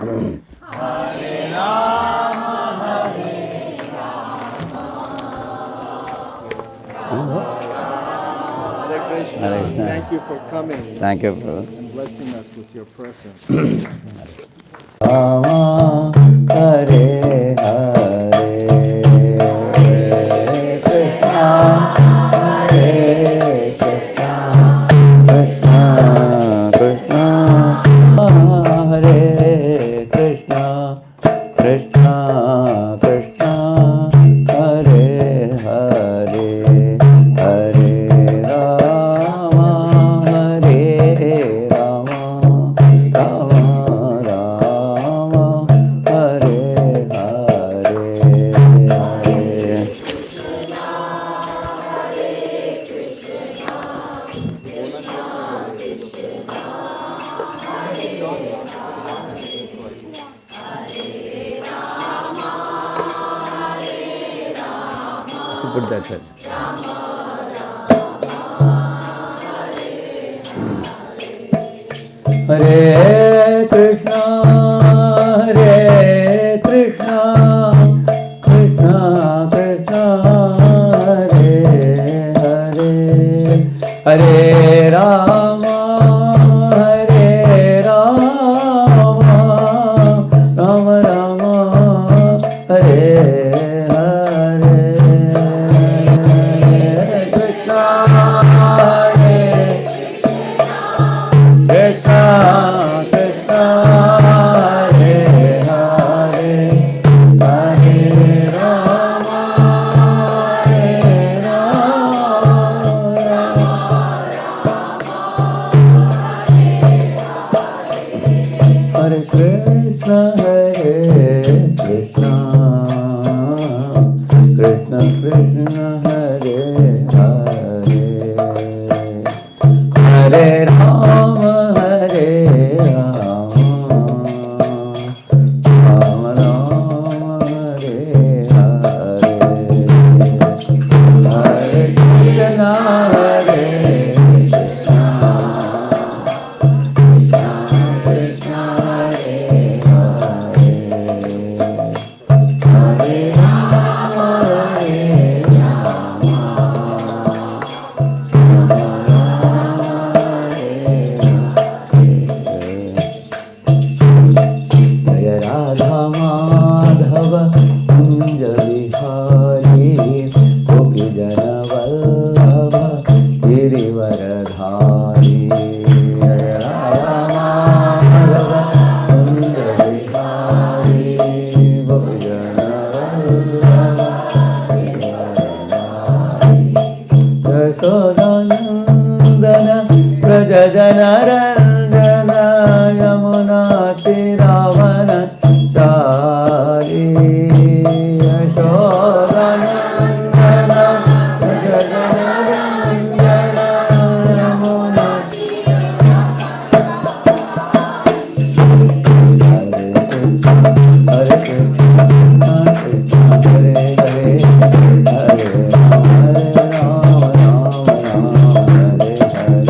Hare Krishna. Thank you for coming. Thank you. And blessing us with your presence. Rama Hare Hare Krishna Hare Krishna Krishna Krishna Hare Krishna Krishna Krishna Hare Hare Hare Rama Hare Rama Rama Rama Hare Hare Hare to put that side. Hare Krishna, Hare Krishna, Krishna Krishna, Hare Hare, Hare Rama, Hare Rama, Rama Rama, Hare Hare, Krishna, Hare Krishna, Krishna, Hare Hare, Hare Rama, Hare Rama, Hare Krishna, Hare Krishna, Krishna Krishna, Hare Hare, Hare Rama, Hare Rama, Rama Rama, Hare Hare, Hare Krishna, Hare Krishna, Krishna Hare Hare, Hare Rama, Hare Rama, जय राधा माधव कुंज विहारी गोपी जन वल्लभ गिरिवरधारी, जय राधा माधव कुंज विहारी गोपी जन वल्लभ गिरिवरधारी, यशोदानन्दन व्रज जनरञ्जन यमुना तीरावन चारी, Yashodanandan Vraj जनरञ्जन Yamuna Hare Krishna, Krishna Hare Hare, Hare Rama, Rama Rama, Hare Hare.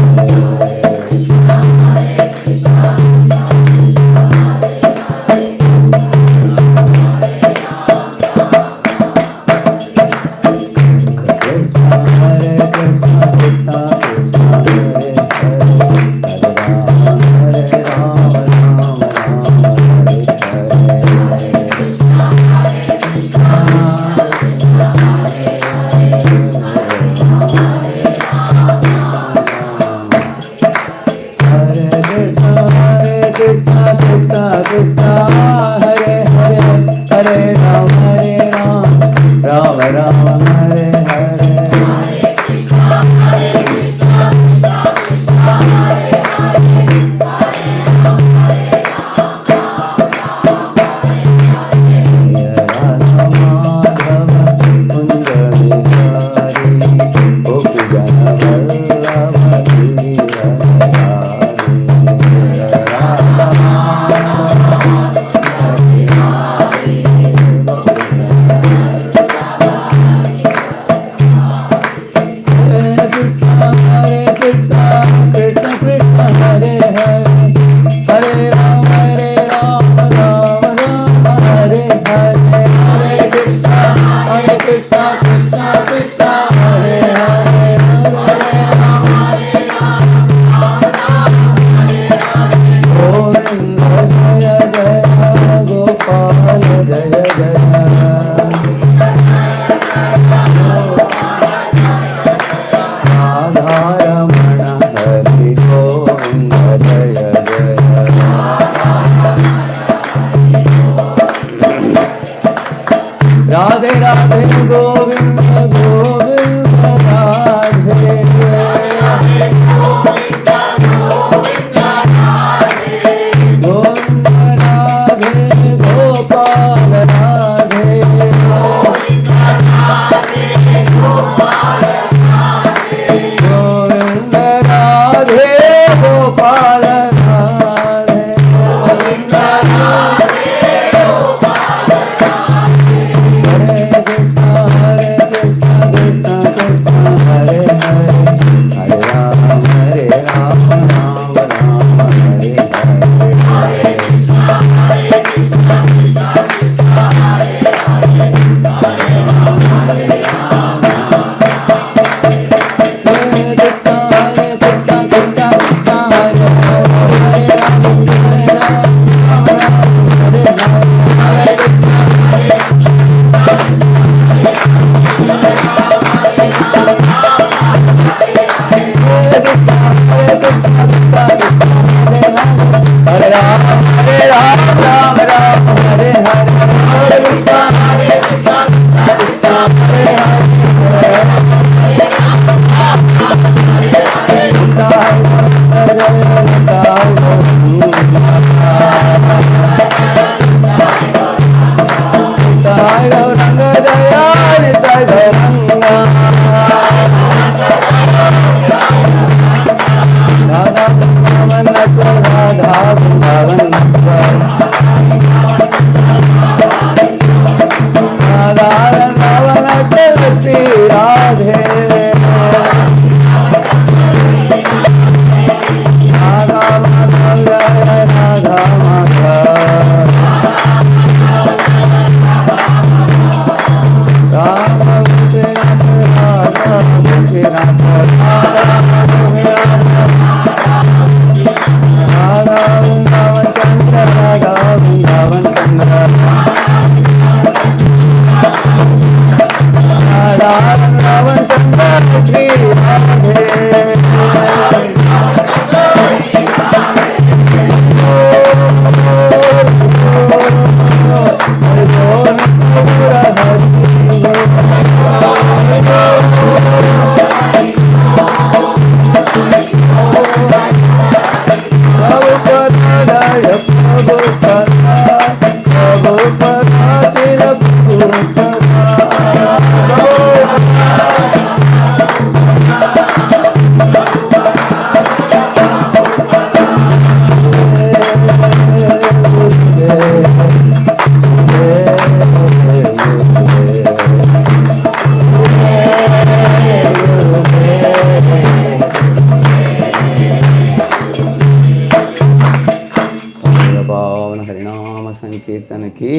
नाम संकीर्तन की,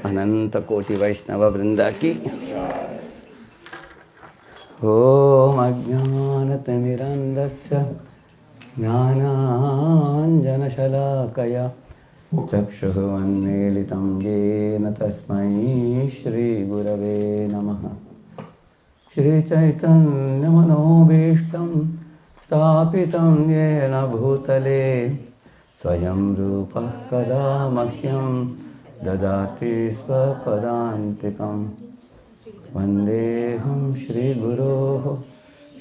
अनंत कोटि वैष्णव वृंदा की। ओम अज्ञानतिमिरन्धस्य ज्ञानाञ्जनशलाकया चक्षुरुन्मीलितं येन तस्मै श्रीगुरवे नमः। श्रीचैतन्यमनोभीष्टं स्थापितं येन भूतले स्वयं रूपः कदा मह्यं ददाति स्वपदान्तिकम्। वन्देऽहं श्रीगुरोः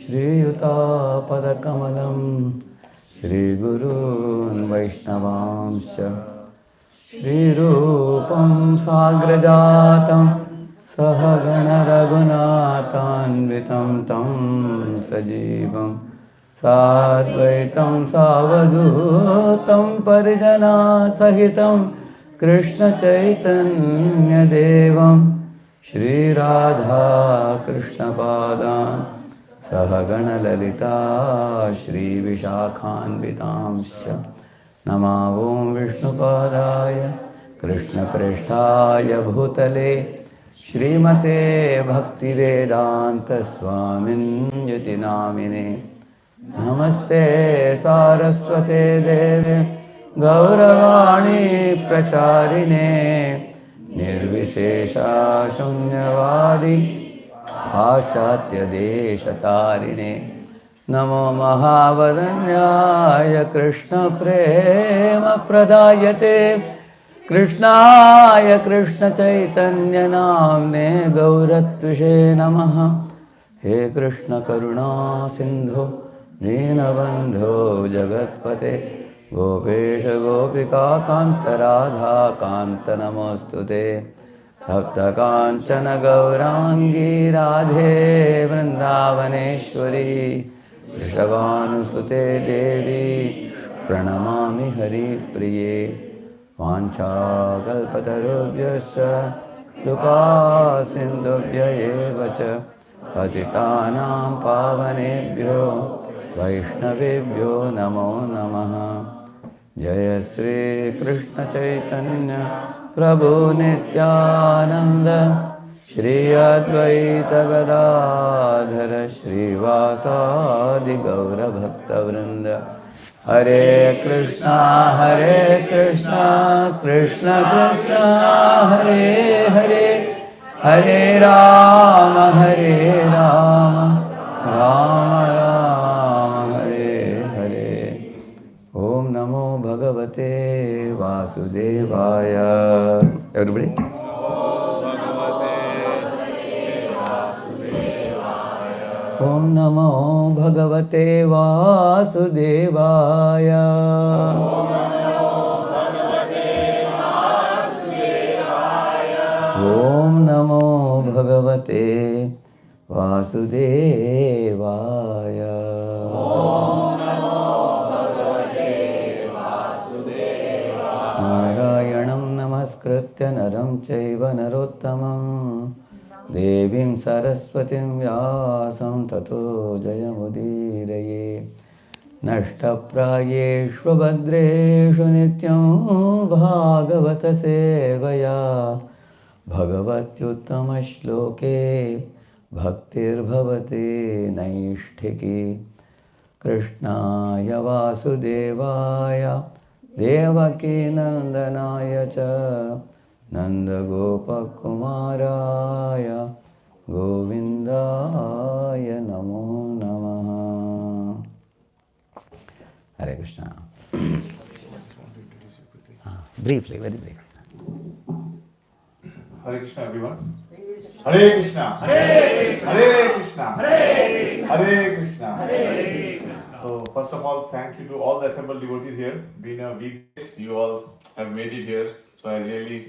श्रीयुतापदकमलं श्रीगुरून् वैष्णवांश्च श्रीरूपं साग्रजातं सहगणरघुनाथान्वितं तं सजीवं साद्वैतं सावधूतं परिजनासहितं कृष्णचैतन्यदेवं श्रीराधा कृष्णपादान् सहगणललिता श्रीविशाखान्वितांश्च नमो ॐ विष्णुपादाय कृष्णप्रेष्ठाय भूतले श्रीमते भक्तिवेदान्तस्वामिन्यति नामिने। नमस्ते सारस्वते देवे गौरवाणी प्रचारिणे निर्विशेषा शून्यवादी पाश्चात्यदेशतारिणे। नमो महावदन्याय कृष्णप्रेमप्रदायते कृष्णाय कृष्णचैतन्यनाम्ने गौरत्विषे नमः। हे कृष्ण करुणा सिन्धो दीनबन्धो जगत्पते गोपेश गोपिका कान्त राधा कान्त नमोऽस्तुते। तप्तकाञ्चन गौराङ्गी राधे वृन्दावनेश्वरी वृषभानुसुते देवी प्रणमामि हरिप्रिये। वाञ्छाकल्पतरुभ्यश्च कृपा सिन्धुभ्य एव च पतितानां पावनेभ्यो वैष्णवेभ्यो नमो नमः। जय श्री कृष्ण चैतन्य प्रभु नित्यानंद श्री अद्वैत गदाधर श्रीवासादि गौरभक्तवृंद। हरे कृष्णा कृष्ण कृष्ण हरे हरे हरे राम राम राम हरे हरे। ओम नमो भगवते वासुदेवाय। Everybody? ओम नमो भगवते वासुदेवाय। ओम नमो भगवते वासुदेवाय। नारायणं नमस्कृत्य नरं चैव नरोत्तमं देवीं सरस्वतीं व्यासं ततो जयमुदीरये। नष्टप्रायेषु भद्रेषु नित्यं भागवतसेवया भगवत्युत्तमश्लोके भक्तिर्भवति नैष्ठिकी। कृष्णाय वासुदेवाय देवकीनन्दनाय च नन्दगोपकुमाराय गोविन्दाय नमो नमः। हरे Krishna. Briefly, very briefly. Hare Krishna, everyone. Hare Krishna. Hare Krishna. Hare Krishna. Hare Krishna. Hare Krishna. So first of all, thank you to all the assembled devotees here. Been a week, you all have made it here. So I really,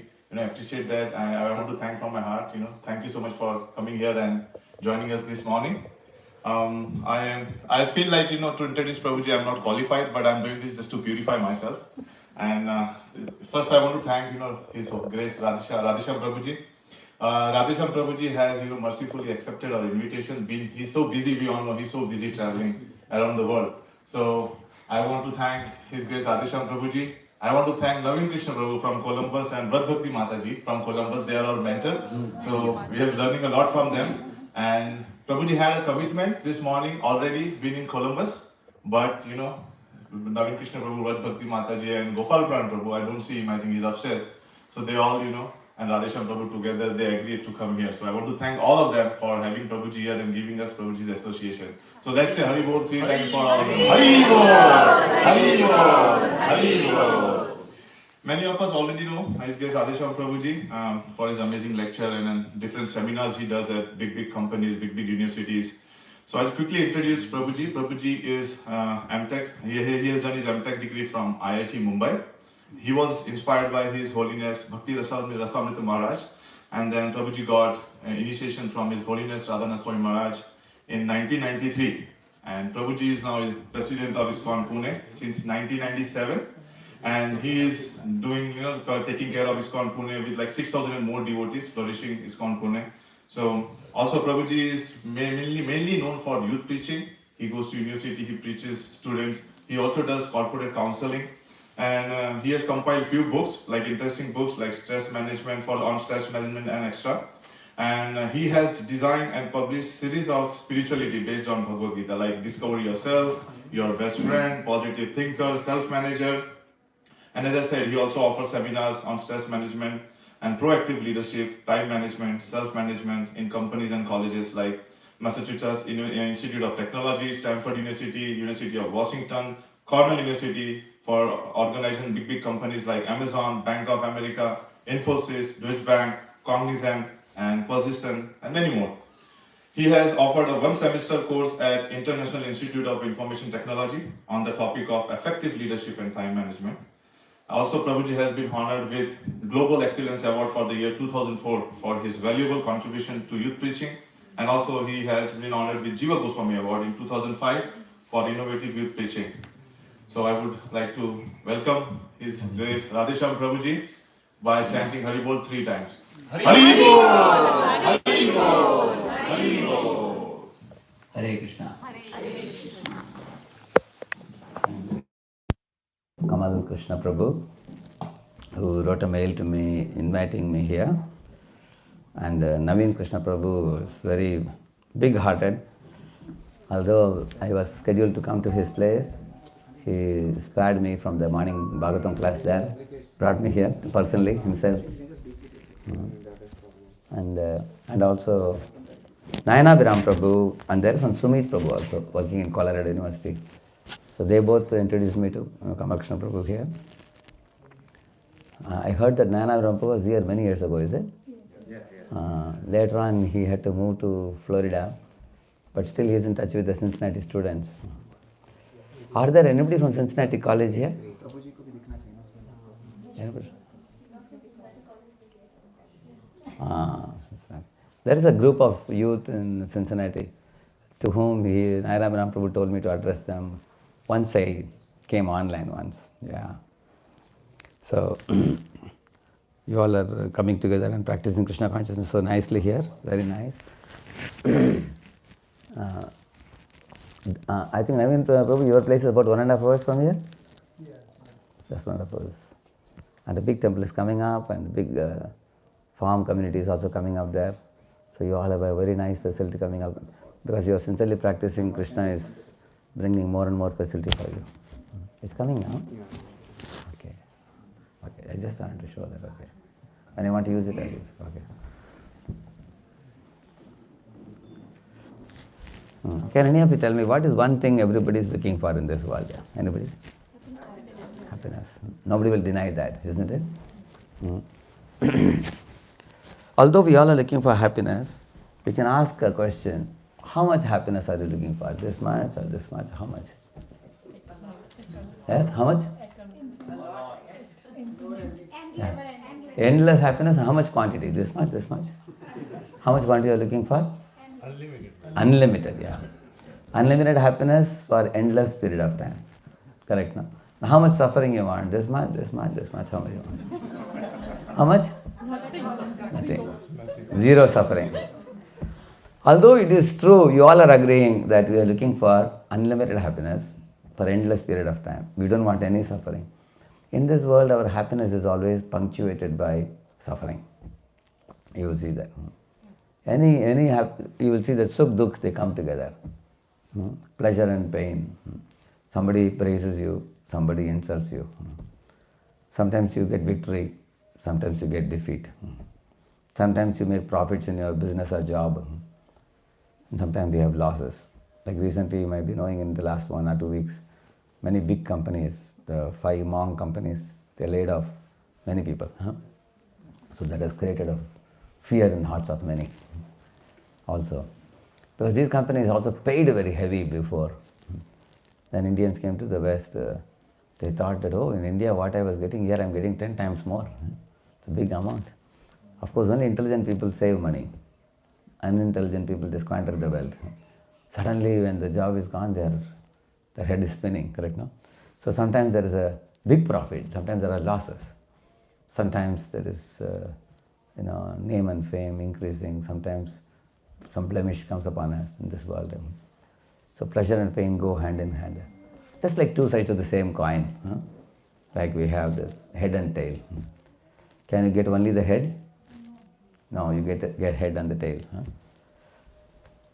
appreciate that. I want to thank from my heart. Thank you so much for coming here and joining us this morning. I feel like to introduce Prabhuji, I'm not qualified, but I'm doing this just to purify myself. And first, I want to thank His Grace Radheshyam Prabhuji. Radheshyam Prabhuji has mercifully accepted our invitation. He's so busy, we all know he's so busy traveling around the world. So I want to thank His Grace Radheshyam Prabhuji I want to thank Naveen Krishna Prabhu from Columbus and Brad Bhakti Mataji from Columbus. They are our mentor. So we are learning a lot from them. And Prabhuji had a commitment this morning already, been in Columbus. But Naveen Krishna Prabhu, Brad Bhakti Mataji and Gopal Pran Prabhu, I don't see him, I think he's upstairs. So they all, and Radheshyam Prabhu together, they agreed to come here. So I want to thank all of them for having Prabhuji here and giving us Prabhuji's association. So let's say Hari Bol 3 times for all of them. Hari Bol! Hari Bol! Hari Bol! Many of us already know His Grace Radheshyam Prabhuji for his amazing lecture and different seminars he does at big companies, big universities. So I'll quickly introduce Prabhuji. Prabhuji is MTech. He has done his MTech degree from IIT Mumbai. He was inspired by His Holiness Bhakti Rasamrita Maharaj, and then Prabhuji got initiation from His Holiness Radhana Swami Maharaj in 1993. And Prabhuji is now president of ISKCON Pune since 1997, and he is doing, taking care of ISKCON Pune with like 6,000 and more devotees, flourishing ISKCON Pune. So also Prabhuji is mainly known for youth preaching. He goes to university, he preaches students. He also does corporate counseling. And he has compiled few books, like interesting books like Stress Management on Stress Management and Extra. And he has designed and published series of spirituality based on Bhagavad Gita, like Discover Yourself, Your Best Friend, Positive Thinker, Self-Manager. And as I said, he also offers seminars on stress management and proactive leadership, time management, self-management in companies and colleges like Massachusetts Institute of Technology, Stanford University, University of Washington, Cornell University, for organizing big companies like Amazon, Bank of America, Infosys, Deutsche Bank, Cognizant, and Persistent, and many more. He has offered a one-semester course at International Institute of Information Technology on the topic of effective leadership and time management. Also, Prabhuji has been honored with Global Excellence Award for the year 2004 for his valuable contribution to youth preaching, and also he has been honored with Jiva Goswami Award in 2005 for innovative youth preaching. So I would like to welcome His Grace Radheshyam Prabhuji by chanting Hari Bol 3 times. Hari Bol! Hari Bol! Hari Bol! Hare Krishna. Kamal Krishna Prabhu, who wrote a mail to me inviting me here. And Naveen Krishna Prabhu is very big-hearted. Although I was scheduled to come to his place, he spared me from the morning Bhagavatam class there, brought me here personally himself. And also Nayanabhiram Prabhu, and there is one Sumit Prabhu also working in Colorado University. So they both introduced me to Kamal Krishna Prabhu here. I heard that Nayanabhiram Prabhu was here many years ago, is it? Yes. Later on he had to move to Florida, but still he is in touch with the Cincinnati students. Are there anybody from Cincinnati College here? There is a group of youth in Cincinnati to whom Nayanabhiram Prabhu told me to address them. Once I came online once, yeah. So you all are coming together and practicing Krishna consciousness so nicely here, very nice. I think Naveen Prabhu, your place is about 1.5 hours from here? Yeah. Just 1.5 hours. And a big temple is coming up, and big farm community is also coming up there. So you all have a very nice facility coming up, because you are sincerely practicing Krishna is bringing more and more facility for you. It's coming now? Yeah. Okay. I just wanted to show that, okay. And I want to use it, I use. Okay. Can any of you tell me what is one thing everybody is looking for in this world? Yeah. Anybody? Happiness. Nobody will deny that, isn't it? Although we all are looking for happiness, we can ask a question: how much happiness are you looking for? This much or this much? How much? Yes, how much? Yes. Endless happiness. How much quantity? This much, this much? How much quantity are you looking for? Unlimited. Unlimited, yeah. Unlimited happiness for endless period of time. Correct, no? Now, how much suffering you want? This much, this much, this much. How much you want? How much? Nothing. Zero suffering. Although it is true, you all are agreeing that we are looking for unlimited happiness for endless period of time. We don't want any suffering. In this world, our happiness is always punctuated by suffering. You will see that. You will see that sukh dukh, they come together. Pleasure and pain. Somebody praises you, somebody insults you. Sometimes you get victory, sometimes you get defeat. Sometimes you make profits in your business or job, and sometimes you have losses. Like recently, you might be knowing in the last 1 or 2 weeks, many big companies, the 5 Hmong companies, they laid off many people. So that has created a fear in hearts of many also. Because these companies also paid very heavy before. When Indians came to the West, they thought that, oh, in India what I was getting here, I'm getting 10 times more. It's a big amount. Of course, only intelligent people save money. Unintelligent people, they squander the wealth. Suddenly, when the job is gone, their head is spinning, correct, no? So sometimes there is a big profit, sometimes there are losses. Sometimes there is, name and fame increasing, sometimes some blemish comes upon us in this world. So pleasure and pain go hand in hand. Just like two sides of the same coin. Like we have this head and tail. Can you get only the head? No, you get head and the tail.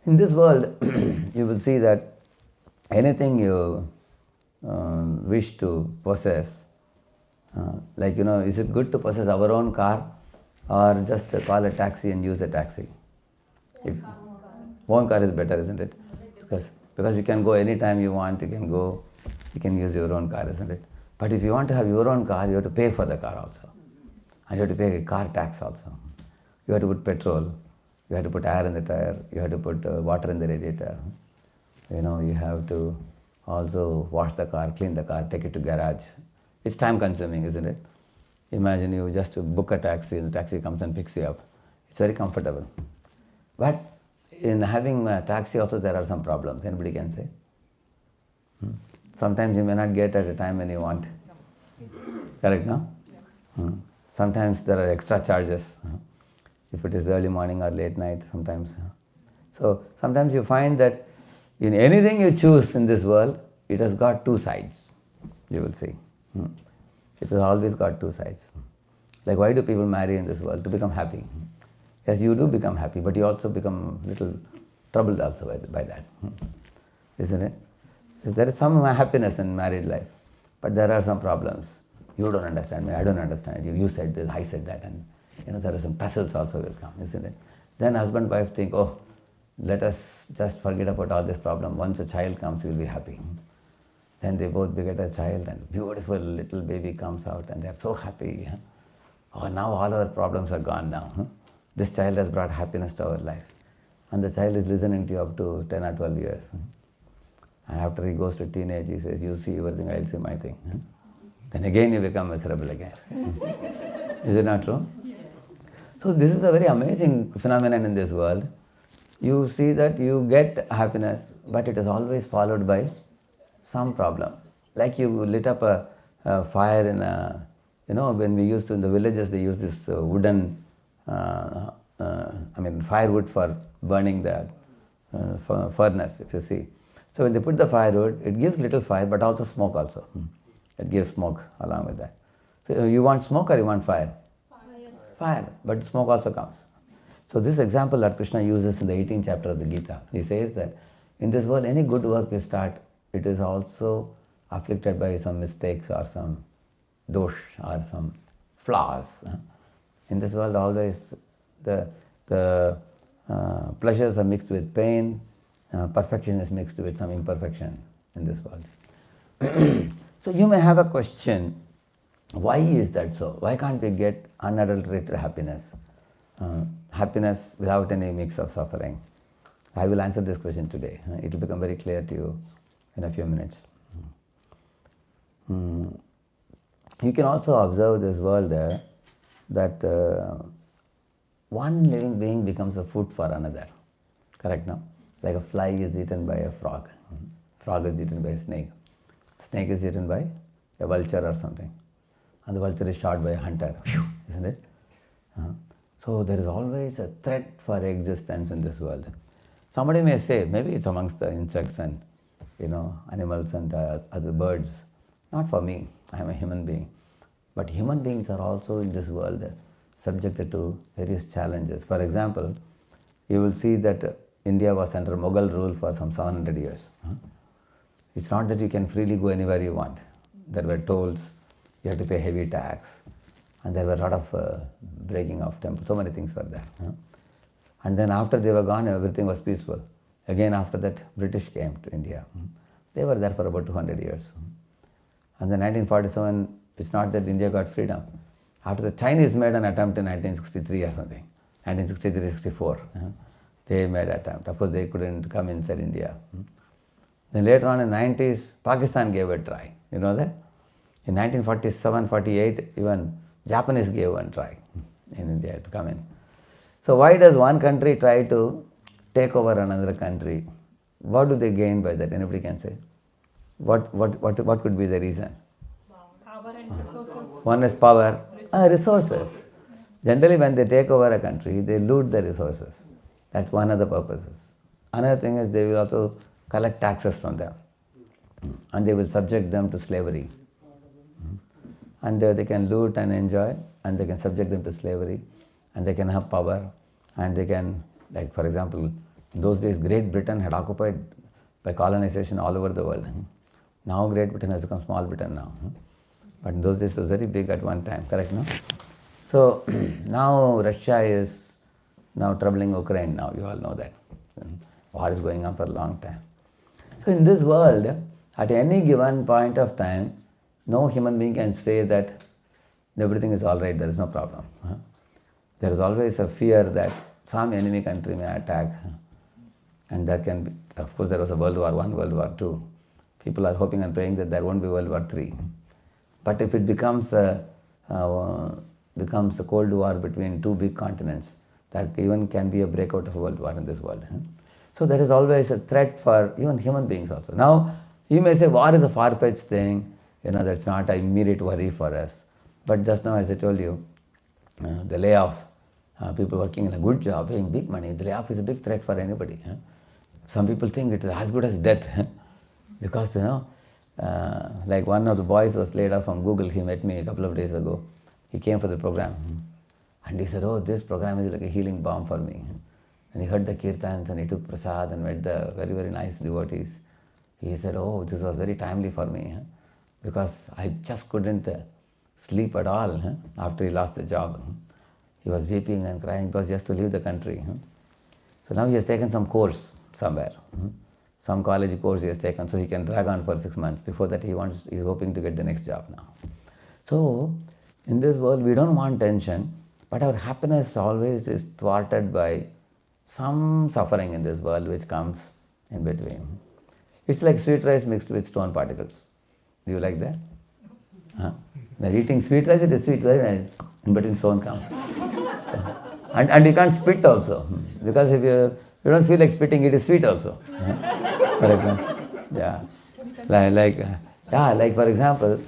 In this world, you will see that anything you wish to possess, is it good to possess our own car or just call a taxi and use a taxi? If own car is better, isn't it? Because you can go anytime you want, you can use your own car, isn't it? But if you want to have your own car, you have to pay for the car also. And you have to pay a car tax also. You have to put petrol, you have to put air in the tire, you have to put water in the radiator. You have to also wash the car, clean the car, take it to garage. It's time consuming, isn't it? Imagine you just book a taxi and the taxi comes and picks you up. It's very comfortable. But in having a taxi also there are some problems, anybody can say. Sometimes you may not get at a time when you want. Correct, no? Sometimes there are extra charges. If it is early morning or late night, sometimes. So sometimes you find that in anything you choose in this world, it has got two sides, you will see. It has always got two sides. Like why do people marry in this world? To become happy. Yes, you do become happy, but you also become a little troubled also by that. Isn't it? There is some happiness in married life, but there are some problems. You don't understand me, I don't understand you. You said this, I said that, and there are some tussles also will come, isn't it? Then husband and wife think, oh, let us just forget about all this problem. Once a child comes, we'll be happy. Then they both beget a child and beautiful little baby comes out and they're so happy. Oh, now all our problems are gone now. This child has brought happiness to our life. And the child is listening to you up to 10 or 12 years. And after he goes to teenage, he says, you see everything, I'll see my thing. Then again you become miserable again. Is it not true? So this is a very amazing phenomenon in this world. You see that you get happiness, but it is always followed by some problem. Like you lit up a fire in a, when we used to, in the villages, they use this wooden, firewood for burning the furnace, if you see. So when they put the firewood, it gives little fire, but also smoke also. It gives smoke along with that. So you want smoke or you want fire? Fire, but smoke also comes. So this example that Krishna uses in the 18th chapter of the Gita, he says that in this world, any good work you start, it is also afflicted by some mistakes or some dosh or some flaws. In this world, always the pleasures are mixed with pain, perfection is mixed with some imperfection in this world. So you may have a question, why is that so? Why can't we get unadulterated happiness? Happiness without any mix of suffering. I will answer this question today. It will become very clear to you in a few minutes. You can also observe this world that one living being becomes a food for another. Correct, no? Like a fly is eaten by a frog. Frog is eaten by a snake. Snake is eaten by a vulture or something. And the vulture is shot by a hunter. Isn't it? So there is always a threat for existence in this world. Somebody may say, maybe it's amongst the insects and animals and other birds. Not for me. I am a human being. But human beings are also in this world subjected to various challenges. For example, you will see that India was under Mughal rule for some 700 years. It's not that you can freely go anywhere you want. There were tolls, you had to pay heavy tax, and there were a lot of breaking of temples, so many things were there. And then after they were gone, everything was peaceful. Again after that, British came to India. They were there for about 200 years. And then 1947, it's not that India got freedom. After the Chinese made an attempt in 1963 or something, 1963-64, they made an attempt. Of course, they couldn't come inside India. Then later on in the 90s, Pakistan gave a try. You know that? In 1947-48, even Japanese gave one try in India to come in. So why does one country try to take over another country? What do they gain by that? Anybody can say? What could be the reason? Power and resources. One is power, resources. Generally, when they take over a country, they loot the resources. That's one of the purposes. Another thing is they will also collect taxes from them, and they will subject them to slavery. And they can loot and enjoy, and they can subject them to slavery, and they can have power, and they can, like for example, in those days Great Britain had occupied by colonization all over the world. Now Great Britain has become small Britain now. But in those days it was very big at one time, correct, no? So now Russia is now troubling Ukraine now, you all know that. War is going on for a long time. So in this world, at any given point of time, no human being can say that everything is all right, there is no problem. There is always a fear that some enemy country may attack, and there can be, of course there was a World War I, World War II. People are hoping and praying that there won't be World War III. But if it becomes a Cold War between two big continents, that even can be a breakout of a world war in this world. So there is always a threat for even human beings also. Now, you may say war is a far-fetched thing, that's not an immediate worry for us. But just now, as I told you, the layoff, people working in a good job, paying big money, the layoff is a big threat for anybody. Some people think it is as good as death, because like one of the boys was laid off from Google. He met me a couple of days ago. He came for the program, and he said, "Oh, this program is like a healing balm for me." And he heard the kirtans, and he took prasad and met the very, very nice devotees. He said, "Oh, this was very timely for me, because I just couldn't sleep at all after he lost the job." He was weeping and crying because he has to leave the country. So now he has taken some course somewhere, some college course he has taken, so he can drag on for 6 months. Before that, he's hoping to get the next job now. So in this world, we don't want tension, but our happiness always is thwarted by some suffering in this world which comes in between. It's like sweet rice mixed with stone particles. Do you like that? When eating sweet rice, it is sweet, very nice. In between stone comes. And you can't spit also, because if you don't feel like spitting, it is sweet also. Correct? Yeah. Like for example,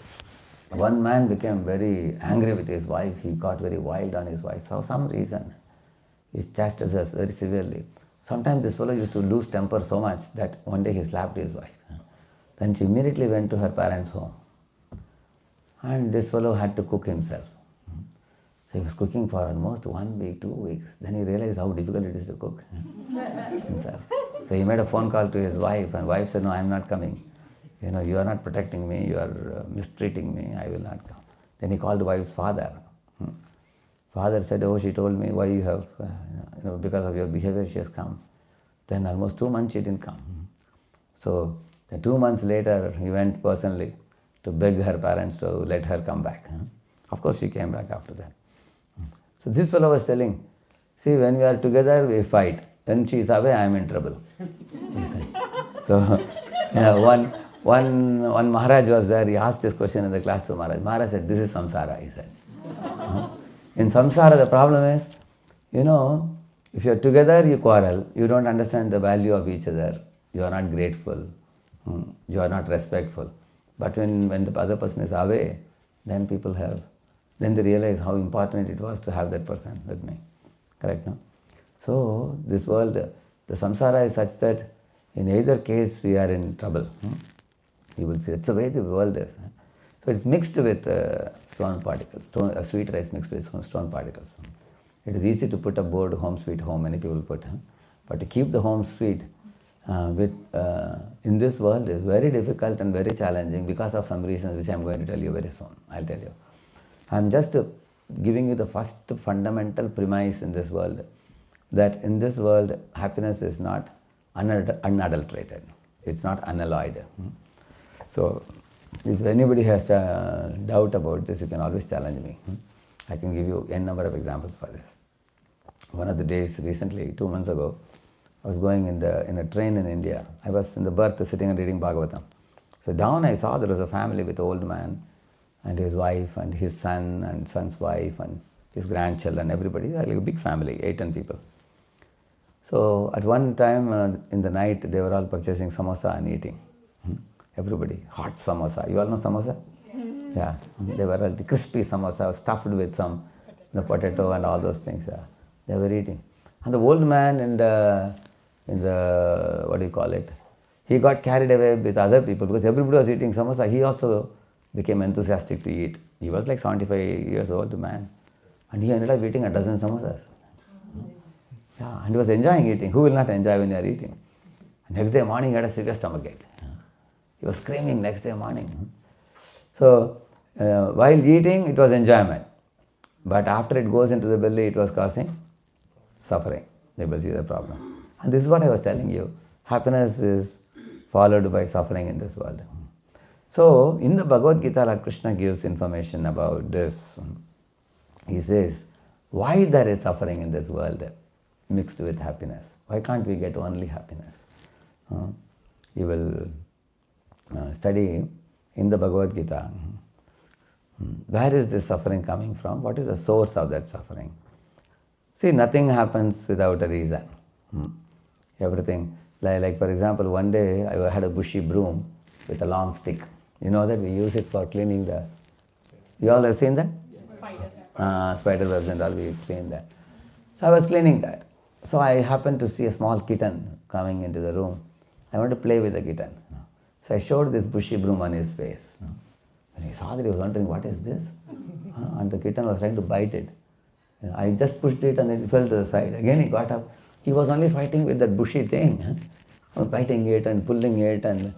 one man became very angry with his wife. He got very wild on his wife for some reason. He chastised us very severely. Sometimes this fellow used to lose temper so much that one day he slapped his wife. Then she immediately went to her parents' home. And this fellow had to cook himself. So he was cooking for almost 1 week, 2 weeks. Then he realized how difficult it is to cook himself. So he made a phone call to his wife, and wife said, "No, I am not coming. You are not protecting me, you are mistreating me, I will not come." Then he called the wife's father. Father said, "Oh, she told me why you have, because of your behavior she has come." Then almost 2 months she didn't come. So then 2 months later, he went personally to beg her parents to let her come back. Of course, she came back after that. So this fellow was telling, "See, when we are together, we fight. When she is away, I am in trouble." He said. So, one Maharaj was there. He asked this question in the class to Maharaj. Maharaj said, "This is samsara," he said. In samsara, the problem is, if you are together, you quarrel. You don't understand the value of each other. You are not grateful. You are not respectful. But when the other person is away, then they realize how important it was to have that person with me. Correct, no? So this world, the samsara is such that in either case we are in trouble. You will see, that's the way the world is. So it's mixed with stone particles, sweet rice mixed with stone particles. It is easy to put a board home sweet home, many people put. But to keep the home sweet in this world is very difficult and very challenging because of some reasons which I am going to tell you very soon. I'll tell you. I am just giving you the first fundamental premise in this world, that in this world happiness is not unadulterated. It's not unalloyed. So if anybody has a doubt about this, you can always challenge me. I can give you n number of examples for this. One of the days recently, 2 months ago, I was going in a train in India. I was in the berth sitting and reading Bhagavatam. So down I saw there was a family with an old man and his wife and his son and son's wife and his grandchildren, everybody, like a big family, 8-10 people. So at one time in the night, they were all purchasing samosa and eating. Everybody, hot samosa. You all know samosa? Yeah. They were all crispy samosa stuffed with some potato and all those things. Yeah. They were eating. And the old man in the what do you call it? He got carried away with other people because everybody was eating samosa. He also became enthusiastic to eat. He was like 75 years old man. And he ended up eating a dozen samosas. Yeah, and he was enjoying eating. Who will not enjoy when you are eating? Next day morning he had a severe stomachache. He was screaming next day morning. So while eating it was enjoyment. But after it goes into the belly it was causing suffering. That was the problem. And this is what I was telling you. Happiness is followed by suffering in this world. So in the Bhagavad Gita, Lord Krishna gives information about this. He says, why there is suffering in this world mixed with happiness? Why can't we get only happiness? You will study in the Bhagavad Gita. Where is this suffering coming from? What is the source of that suffering? See, nothing happens without a reason. Everything, like for example, one day I had a bushy broom with a long stick. You know that we use it for cleaning the... You all have seen that? Spider. Spider webs and all, we clean that. So I was cleaning that. So I happened to see a small kitten coming into the room. I wanted to play with the kitten. So I showed this bushy broom on his face. When he saw that, he was wondering, what is this? And the kitten was trying to bite it. I just pushed it and it fell to the side. Again he got up. He was only fighting with that bushy thing, biting it and pulling it and,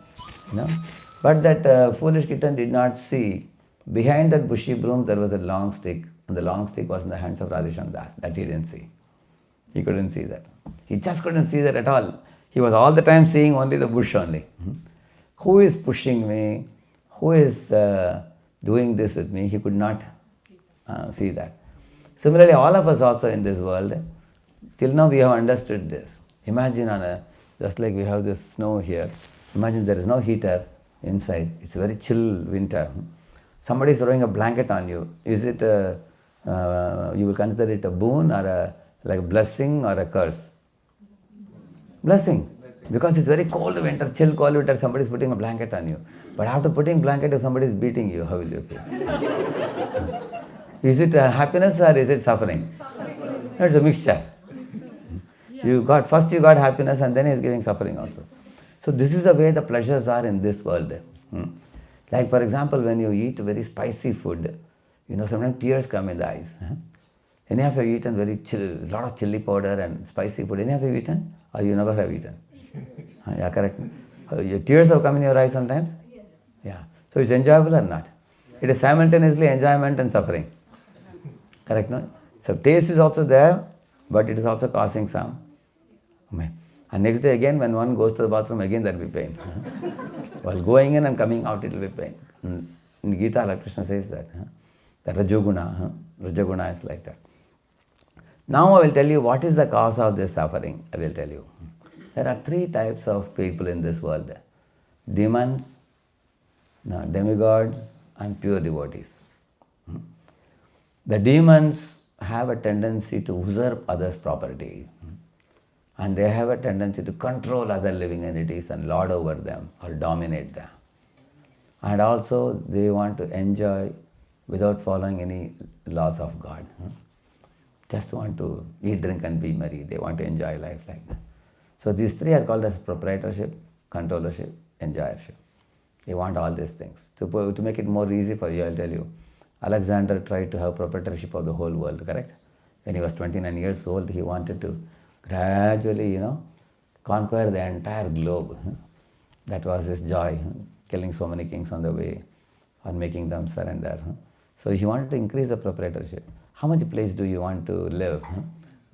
But that foolish kitten did not see. Behind that bushy broom there was a long stick, and the long stick was in the hands of Radheshyam Das. That he didn't see. He couldn't see that. He just couldn't see that at all. He was all the time seeing only the bush only. Who is pushing me? Who is doing this with me? He could not see that. Similarly, all of us also in this world, till now we have understood this. Imagine just like we have this snow here, imagine there is no heater inside. It's a very chill winter. Somebody is throwing a blanket on you. Is it you will consider it a boon or like a blessing or a curse? Blessing. Because it's very cold winter, chill cold winter, somebody is putting a blanket on you. But after putting blanket, if somebody is beating you, how will you feel? Is it happiness or is it suffering? It's a mixture. First you got happiness and then he is giving suffering also. So this is the way the pleasures are in this world. Like for example, when you eat very spicy food, sometimes tears come in the eyes. Any of you have eaten very lot of chili powder and spicy food? Any of you have eaten? Or you never have eaten? Yeah, correct. Your tears have come in your eyes sometimes? Yes. Yeah. So it's enjoyable or not? It is simultaneously enjoyment and suffering. Correct, no? So taste is also there, but it is also causing some. And next day again, when one goes to the bathroom, again there will be pain. While going in and coming out, it will be pain. In Gita, Lord Krishna says that. That Rajaguna is like that. Now I will tell you what is the cause of this suffering. I will tell you. There are 3 types of people in this world. Demons, demigods and pure devotees. The demons have a tendency to usurp others' property. And they have a tendency to control other living entities and lord over them or dominate them. And also they want to enjoy without following any laws of God. Just want to eat, drink and be merry. They want to enjoy life like that. So these 3 are called as proprietorship, controllership, enjoyership. They want all these things. To make it more easy for you, I'll tell you. Alexander tried to have proprietorship of the whole world, correct? When he was 29 years old, he wanted to gradually, conquer the entire globe. That was his joy, killing so many kings on the way or making them surrender. So he wanted to increase the proprietorship. How much place do you want to live?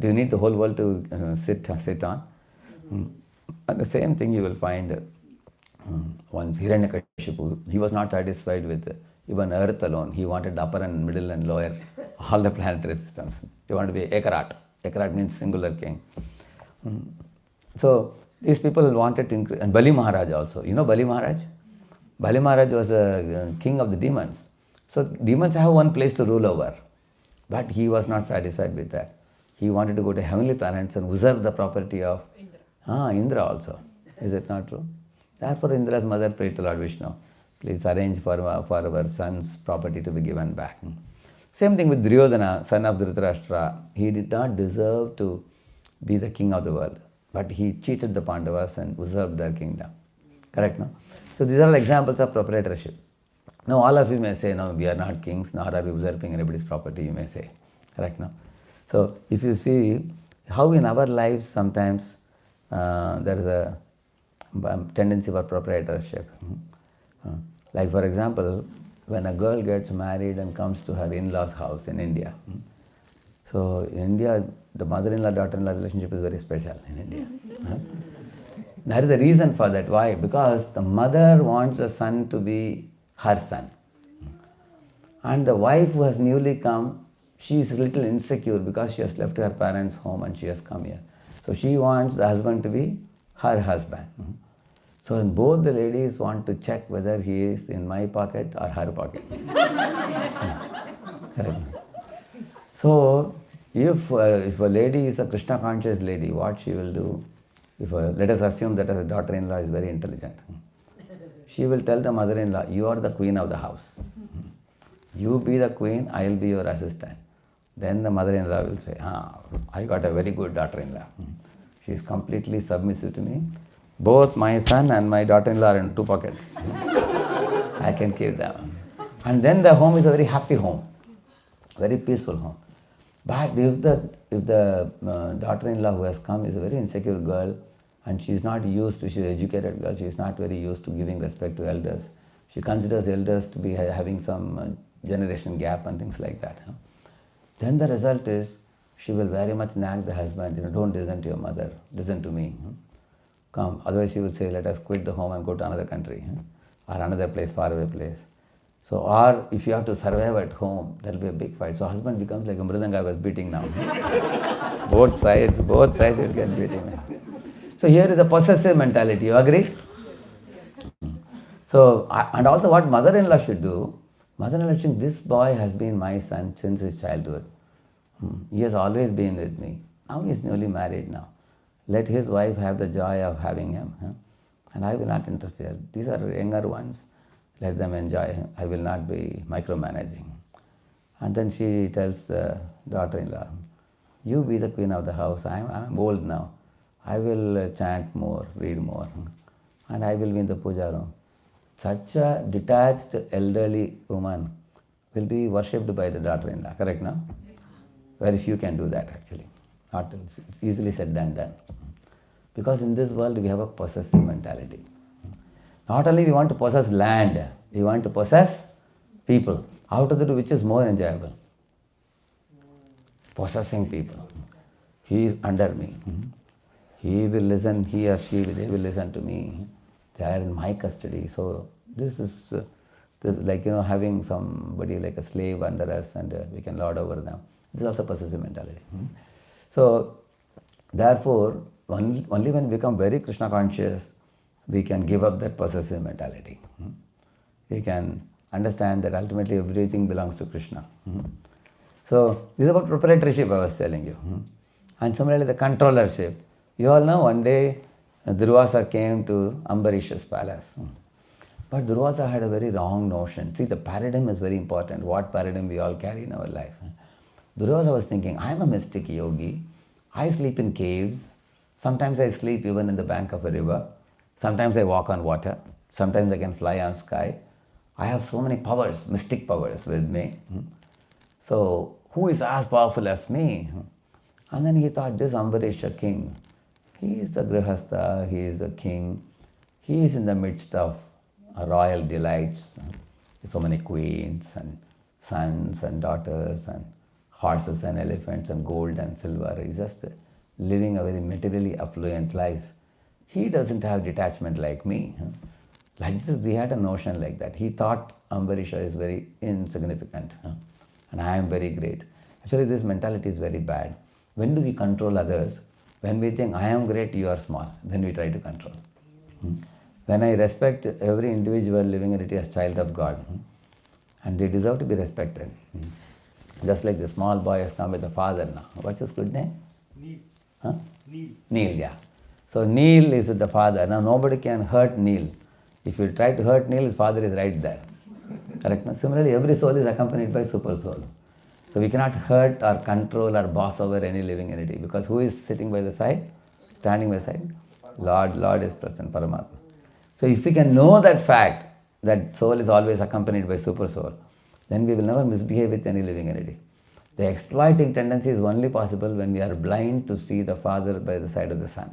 Do you need the whole world to sit on? And the same thing you will find once Hiranyakashipu, he was not satisfied with even earth alone. He wanted the upper and middle and lower, all the planetary systems. He wanted to be Ekarat. Ekarat means singular king. So these people wanted to increase, and Bali Maharaj also. You know Bali Maharaj? Bali Maharaj was a king of the demons. So demons have one place to rule over. But he was not satisfied with that. He wanted to go to heavenly planets and usurp the property of Indra also. Is it not true? Therefore Indra's mother prayed to Lord Vishnu, please arrange for our son's property to be given back. Same thing with Duryodhana, son of Dhritarashtra. He did not deserve to be the king of the world, but he cheated the Pandavas and usurped their kingdom. Correct, no? So these are all examples of proprietorship. Now all of you may say, no, we are not kings, nor are we usurping anybody's property, you may say. Correct, no? So if you see how in our lives sometimes there is a tendency for proprietorship. Like for example, when a girl gets married and comes to her in-laws' house in India. So in India, the mother-in-law, daughter-in-law relationship is very special in India. There is a reason for that. Why? Because the mother wants the son to be her son. And the wife who has newly come, she is a little insecure because she has left her parents' home and she has come here. So she wants the husband to be her husband. So both the ladies want to check whether he is in my pocket or her pocket. So if a lady is a Krishna conscious lady, what she will do? Let us assume that a daughter-in-law is very intelligent. She will tell the mother-in-law, you are the queen of the house. You be the queen, I will be your assistant. Then the mother-in-law will say, I got a very good daughter-in-law. She is completely submissive to me. Both my son and my daughter-in-law are in two pockets. I can keep them. And then the home is a very happy home, very peaceful home. But if the daughter-in-law who has come is a very insecure girl, and she is not used to, she is an educated girl, she is not very used to giving respect to elders. She considers elders to be having some generation gap and things like that. Then the result is, she will very much nag the husband, don't listen to your mother, listen to me. Come, otherwise she will say, let us quit the home and go to another country, or another place, faraway place. So, or if you have to survive at home, there will be a big fight. So husband becomes like a mridanga I was beating now. both sides will get beating. So here is a possessive mentality, you agree? So, and also what mother-in-law should do, mother-in-law should think, this boy has been my son since his childhood. He has always been with me. Now he is newly married now. Let his wife have the joy of having him. And I will not interfere. These are younger ones. Let them enjoy. I will not be micromanaging. And then she tells the daughter-in-law, you be the queen of the house. I am old now. I will chant more, read more. And I will be in the puja room. Such a detached elderly woman will be worshipped by the daughter-in-law. Correct, no? Very few can do that actually. Not easily said than done. Because in this world we have a possessive mentality. Not only we want to possess land, we want to possess people. Out of the two, which is more enjoyable? Possessing people. He is under me. He will listen, he or she, they will listen to me. They are in my custody. So this is like, having somebody like a slave under us and we can lord over them. This is also possessive mentality. So therefore, only when we become very Krishna conscious, we can give up that possessive mentality. We can understand that ultimately everything belongs to Krishna. So this is about proprietorship I was telling you. And similarly the controllership. You all know one day Durvasa came to Ambarish's palace. But Durvasa had a very wrong notion. See, the paradigm is very important. What paradigm we all carry in our life. Durvasa was thinking, I am a mystic yogi. I sleep in caves. Sometimes I sleep even in the bank of a river. Sometimes I walk on water. Sometimes I can fly on sky. I have so many powers, mystic powers with me. So who is as powerful as me? And then he thought, this Ambarisha king, he is the Grihastha, he is the king, he is in the midst of royal delights. So many queens and sons and daughters and horses and elephants and gold and silver. He's just living a very materially affluent life. He doesn't have detachment like me. Like this, he had a notion like that. He thought Ambarisha is very insignificant and I am very great. Actually, this mentality is very bad. When do we control others? When we think I am great, you are small, then we try to control. When I respect every individual living in it as child of God, and they deserve to be respected. Just like the small boy has come with the father now. What's his good name? Neil. Huh? Neil. Neil, yeah. So Neil is with the father. Now nobody can hurt Neil. If you try to hurt Neil, his father is right there. Correct? Now, similarly, every soul is accompanied by super soul. So we cannot hurt or control or boss over any living entity, because who is sitting by the side, standing by the side? Lord is present, Paramatma. So if we can know that fact, that soul is always accompanied by super soul, then we will never misbehave with any living entity. The exploiting tendency is only possible when we are blind to see the Father by the side of the Son.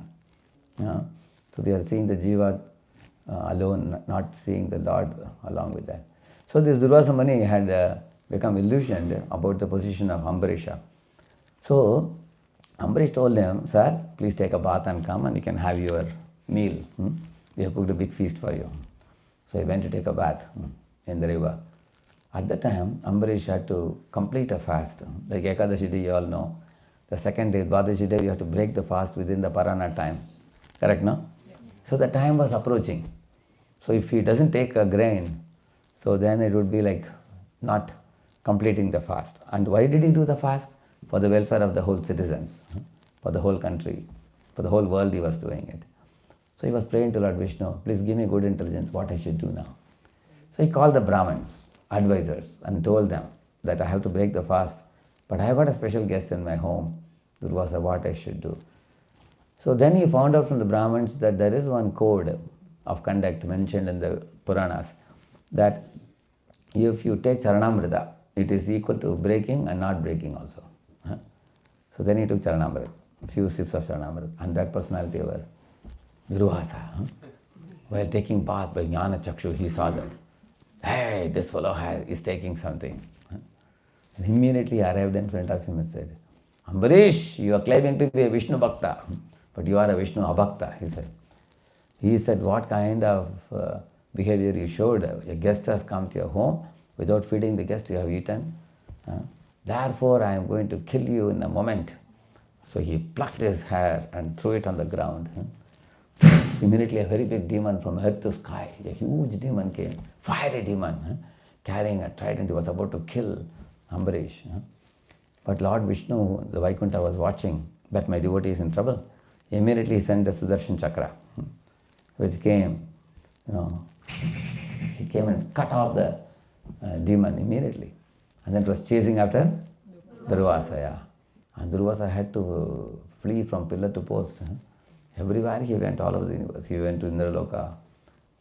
So we are seeing the Jiva alone, not seeing the Lord along with that. So this Durvasa Muni had become illusioned about the position of Ambarisha. So Ambarish told him, sir, please take a bath and come and you can have your meal. We have cooked a big feast for you. So he went to take a bath in the river. At that time, Ambarish had to complete a fast. Like Ekadashi day, you all know. The second day, Dwadashi day, you have to break the fast within the Parana time. Correct, no? Yeah. So the time was approaching. So if he doesn't take a grain, so then it would be like not completing the fast. And why did he do the fast? For the welfare of the whole citizens, for the whole country, for the whole world he was doing it. So he was praying to Lord Vishnu, please give me good intelligence, what I should do now. So he called the Brahmins, advisors, and told them that I have to break the fast, but I have got a special guest in my home, Durvasa, what I should do. So then he found out from the Brahmins that there is one code of conduct mentioned in the Puranas, that if you take Charanamrita, it is equal to breaking and not breaking also. So then he took Charanamrita, a few sips of Charanamrita, and that personality over Durvasa, while taking bath by Jnana Chakshu, he saw that, hey, this fellow is taking something. And immediately arrived in front of him and said, Ambarish, you are claiming to be a Vishnu Bhakta, but you are a Vishnu Abhakta, he said. He said, what kind of behavior you showed? A guest has come to your home, without feeding the guest you have eaten. Therefore, I am going to kill you in a moment. So he plucked his hair and threw it on the ground. Immediately a very big demon from earth to sky, a huge demon came, fiery demon, carrying a trident. He was about to kill Ambarish. But Lord Vishnu, the Vaikuntha, was watching that my devotee is in trouble. Immediately he sent the Sudarshan Chakra, which came, he came and cut off the demon immediately. And then it was chasing after Durvasa. Yeah. And Durvasa had to flee from pillar to post. Everywhere he went, all over the universe. He went to Indraloka,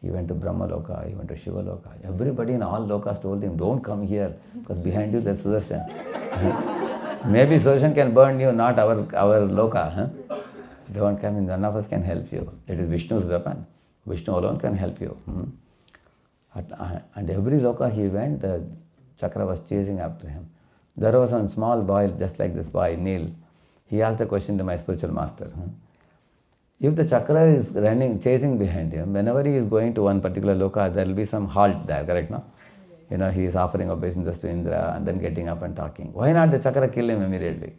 he went to Brahmaloka, he went to Shivaloka. Everybody in all lokas told him, don't come here, because behind you there's Sudarshan. Maybe Sudarshan can burn you, not our loka. Don't come in, none of us can help you. It is Vishnu's weapon. Vishnu alone can help you. And every loka he went, the chakra was chasing after him. There was one small boy, just like this boy, Neil. He asked a question to my spiritual master. If the chakra is running, chasing behind him, whenever he is going to one particular loka, there will be some halt there, correct, no? He is offering obeisances to Indra and then getting up and talking. Why not the chakra kill him immediately?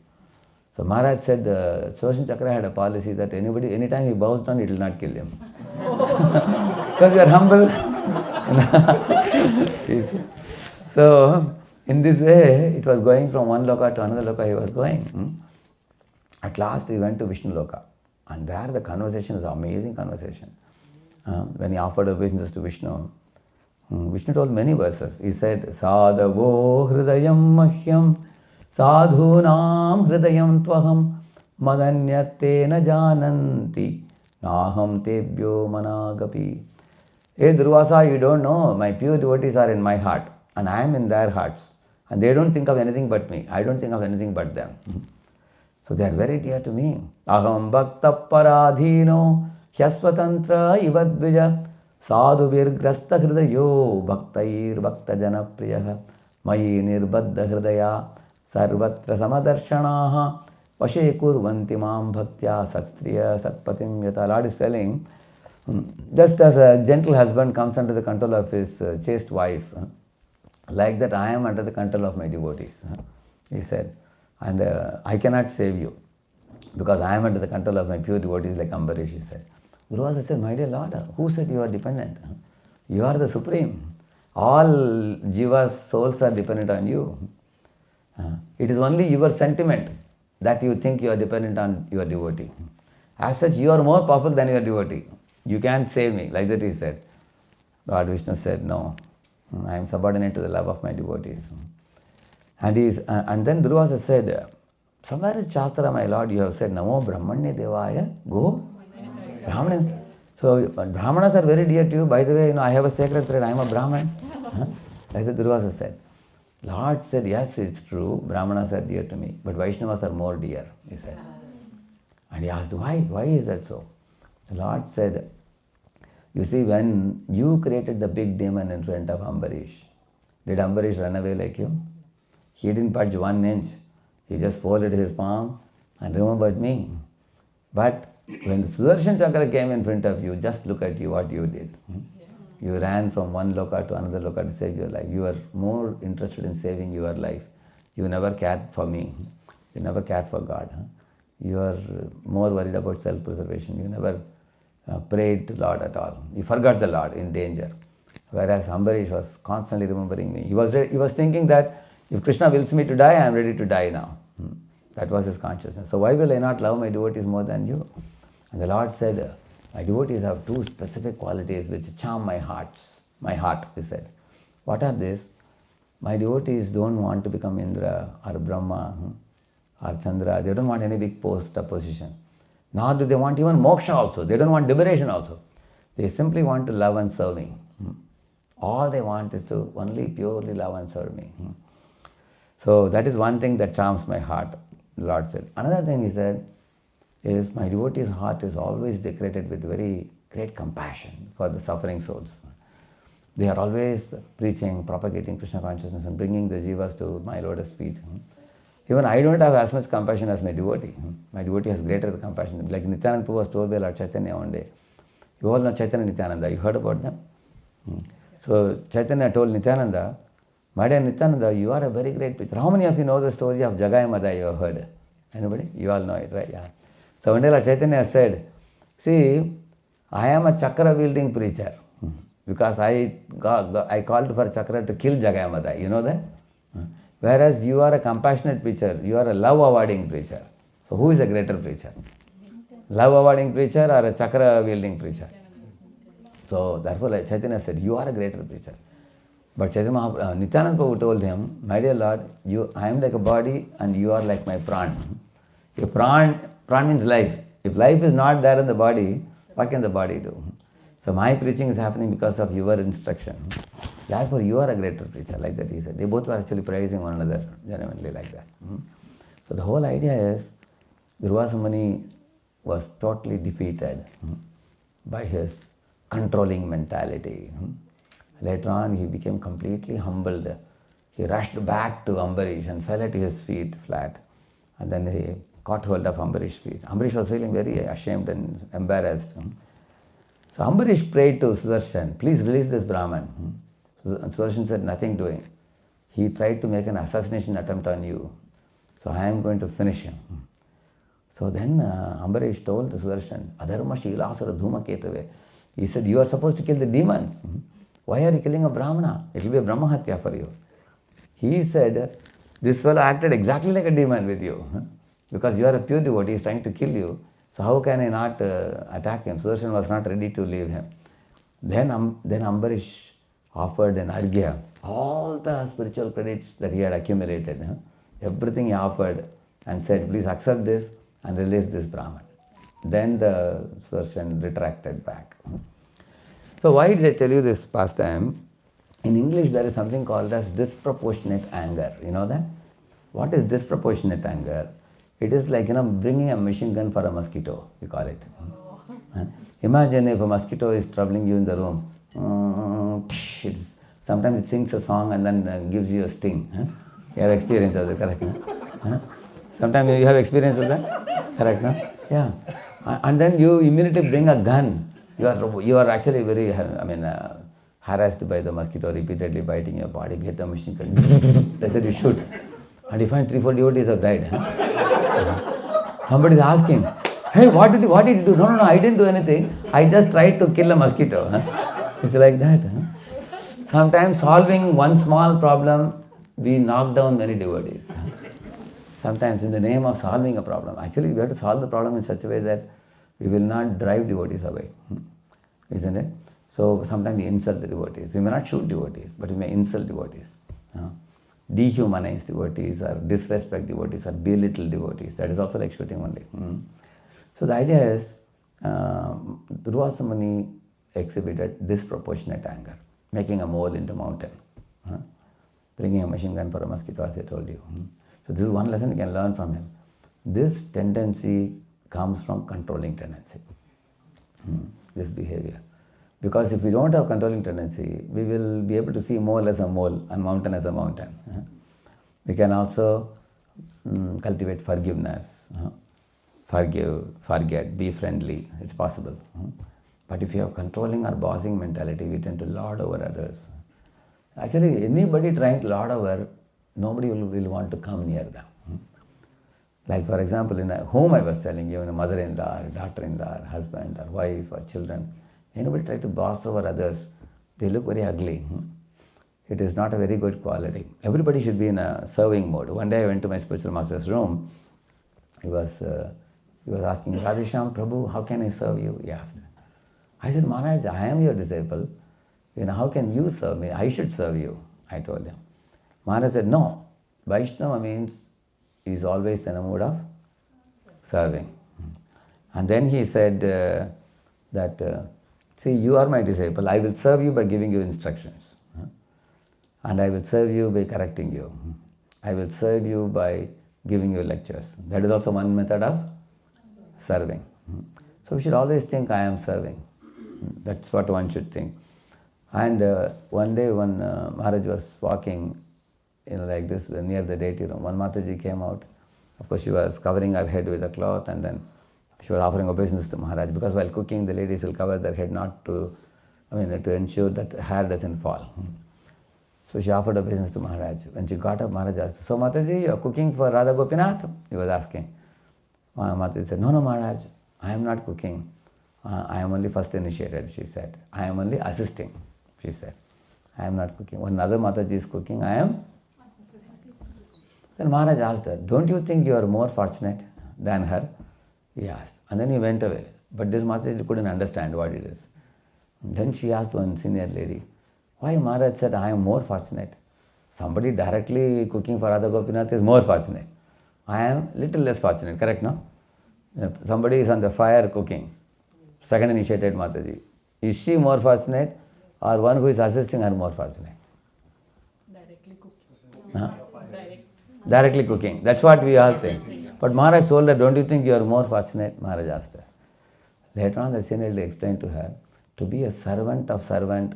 So Maharaj said the Sudarshan Chakra had a policy that anytime he bows down, it will not kill him. Because you are humble. So, in this way, it was going from one loka to another loka he was going. At last, he went to Vishnu Loka. And there the conversation was an amazing conversation. When he offered obeisances to Vishnu, Vishnu told many verses. He said, Sadhavo hridayam mahyam sadhunam hridayam tvaham madanyate na jananti naham tebhyo managapi. Hey Durvasa, you don't know, my pure devotees are in my heart and I am in their hearts. And they don't think of anything but me. I don't think of anything but them. So they are very dear to me. Aham bhakta paradhino hyasvatantra ivadvija sadhu virgrasta hridayo bhaktair bhakta jana priyaha mayi nirbaddha hridaya sarvatra samadarshanaha vashe kurvanti mam bhaktya satstriya satpatim yata. Lord is telling, just as a gentle husband comes under the control of his chaste wife, like that I am under the control of my devotees, he said. And I cannot save you because I am under the control of my pure devotees like Ambarish, he said. Durvasa said, my dear Lord, who said you are dependent? You are the supreme. All jivas, souls are dependent on you. It is only your sentiment that you think you are dependent on your devotee. As such, you are more powerful than your devotee. You can't save me, like that he said. Lord Vishnu said, no, I am subordinate to the love of my devotees. And then Durvasa said, somewhere in Shastra, my Lord, you have said, Namo Brahmanya Devaya, go. Brahmanas. So Brahmanas are very dear to you. By the way, I have a sacred thread, I am a Brahman. Like the Durvasa said. Lord said, yes, it's true, Brahmanas are dear to me, but Vaishnavas are more dear, he said. And he asked, why? Why is that so? The Lord said, you see, when you created the big demon in front of Ambarish, did Ambarish run away like you? He didn't budge 1 inch. He just folded his palm and remembered me. But when the Sudarshan Chakra came in front of you, just look at you, what you did. You ran from one loka to another loka to save your life. You were more interested in saving your life. You never cared for me. You never cared for God. You are more worried about self-preservation. You never prayed to Lord at all. You forgot the Lord in danger. Whereas Ambarish was constantly remembering me. He was thinking that if Krishna wills me to die, I am ready to die now. That was his consciousness. So why will I not love my devotees more than you? And the Lord said, my devotees have 2 specific qualities which charm my heart, he said. What are these? My devotees don't want to become Indra or Brahma or Chandra. They don't want any big post or position. Nor do they want even moksha also. They don't want liberation also. They simply want to love and serve me. All they want is to only purely love and serve me. So that is one thing that charms my heart, the Lord said. Another thing he said is my devotee's heart is always decorated with very great compassion for the suffering souls. They are always preaching, propagating Krishna consciousness and bringing the jivas to my lotus feet. Even I don't have as much compassion as my devotee. My devotee has greater compassion. Like Nityananda Prabhu was told by Lord Chaitanya one day. You all know Chaitanya and Nityananda. You heard about them? So Chaitanya told Nityananda, my dear Nityananda, you are a very great preacher. How many of you know the story of Jagai Madai you have heard? Anybody? You all know it, right? Yeah. So one day Lord Chaitanya said, see, I am a chakra wielding preacher because I called for chakra to kill Jagai Madai. You know that? Whereas you are a compassionate preacher, you are a love awarding preacher. So who is a greater preacher? Love awarding preacher or a chakra wielding preacher? So therefore Chaitanya said, you are a greater preacher. But Nityananda Prabhu told him, my dear Lord, I am like a body and you are like my pran. If pran means life. If life is not there in the body, what can the body do? So my preaching is happening because of your instruction. Therefore you are a greater preacher, like that he said. They both were actually praising one another, genuinely like that. So the whole idea is, Durvasa Muni was totally defeated by his controlling mentality. Later on he became completely humbled. He rushed back to Ambarish and fell at his feet flat. And then he caught hold of Ambarish's feet. Ambarish was feeling very ashamed and embarrassed. So Ambarish prayed to Sudarshan, please release this Brahman. Sudarshan said, nothing doing. He tried to make an assassination attempt on you. So I am going to finish him. So then Ambarish told Sudarshan, Adharma Shilasara Dhuma Ketave. He said, you are supposed to kill the demons. Why are you killing a Brahmana? It will be a Brahmahatya for you. He said, this fellow acted exactly like a demon with you. Because you are a pure devotee, he is trying to kill you. So how can I not attack him? Sudarshan was not ready to leave him. Then Ambarish offered an argya, all the spiritual credits that he had accumulated, everything he offered and said, please accept this and release this Brahman. Then the Sudarshan retracted back. So why did I tell you this pastime? In English there is something called as disproportionate anger. You know that? What is disproportionate anger? It is like, bringing a machine gun for a mosquito, we call it. Imagine if a mosquito is troubling you in the room. Sometimes it sings a song and then gives you a sting. You have experience of that, correct? Sometimes you have experience of that, correct? No? Yeah. And then you immediately bring a gun. You are actually very, harassed by the mosquito repeatedly biting your body. Get the machine gun, like that you shoot. And you find 3-4 devotees have died. Somebody is asking, hey, what did you do? No, I didn't do anything. I just tried to kill a mosquito. It's like that. Sometimes solving one small problem, we knock down many devotees. Sometimes in the name of solving a problem. Actually, we have to solve the problem in such a way that we will not drive devotees away. Isn't it? So sometimes we insult the devotees. We may not shoot devotees, but we may insult devotees. Dehumanize devotees or disrespect devotees or belittle devotees. That is also like shooting one day. So the idea is, Durvasa Muni exhibited disproportionate anger, making a mole into mountain, bringing a machine gun for a mosquito, as I told you. So this is one lesson you can learn from him. This tendency comes from controlling tendency, this behavior. Because if we don't have controlling tendency, we will be able to see mole as a mole and mountain as a mountain. We can also cultivate forgiveness, forgive, forget, be friendly. It's possible. But if you have controlling or bossing mentality, we tend to lord over others. Actually, anybody trying to lord over, nobody will want to come near them. Like for example, in a home I was telling you, in a mother-in-law, daughter-in-law, husband or wife or children, anybody try to boss over others, they look very ugly. It is not a very good quality. Everybody should be in a serving mode. One day I went to my spiritual master's room. He was asking, Radheshyam Prabhu, how can I serve you? He asked. I said, Maharaj, I am your disciple. How can you serve me? I should serve you, I told him. Maharaj said, no. Vaishnava means he is always in a mood of serving. And then he said see, you are my disciple. I will serve you by giving you instructions. And I will serve you by correcting you. I will serve you by giving you lectures. That is also one method of serving. So we should always think, I am serving. That's what one should think. And one day when Maharaj was walking, like this, near the deity room, one Mataji came out. Of course, she was covering her head with a cloth, and then she was offering obeisance to Maharaj, because while cooking, the ladies will cover their head not to, to ensure that hair doesn't fall. So she offered obeisance to Maharaj. When she got up, Maharaj asked, so Mataji, you are cooking for Radha Gopinath? He was asking. Mataji said, no, Maharaj, I am not cooking. I am only first initiated, she said. I am only assisting, she said. I am not cooking. When another Mataji is cooking, I am. Then Maharaj asked her, don't you think you are more fortunate than her? He asked. And then he went away. But this Mataji couldn't understand what it is. Then she asked one senior lady, why Maharaj said, I am more fortunate? Somebody directly cooking for Radha Gopinath is more fortunate. I am little less fortunate, correct, no? If somebody is on the fire cooking, second initiated Mataji, is she more fortunate or one who is assisting her more fortunate? Directly cooking. Directly cooking. That's what we all think. But Maharaj told her, don't you think you are more fortunate? Maharaj asked her. Later on, the senior lady explained to her, to be a servant of servant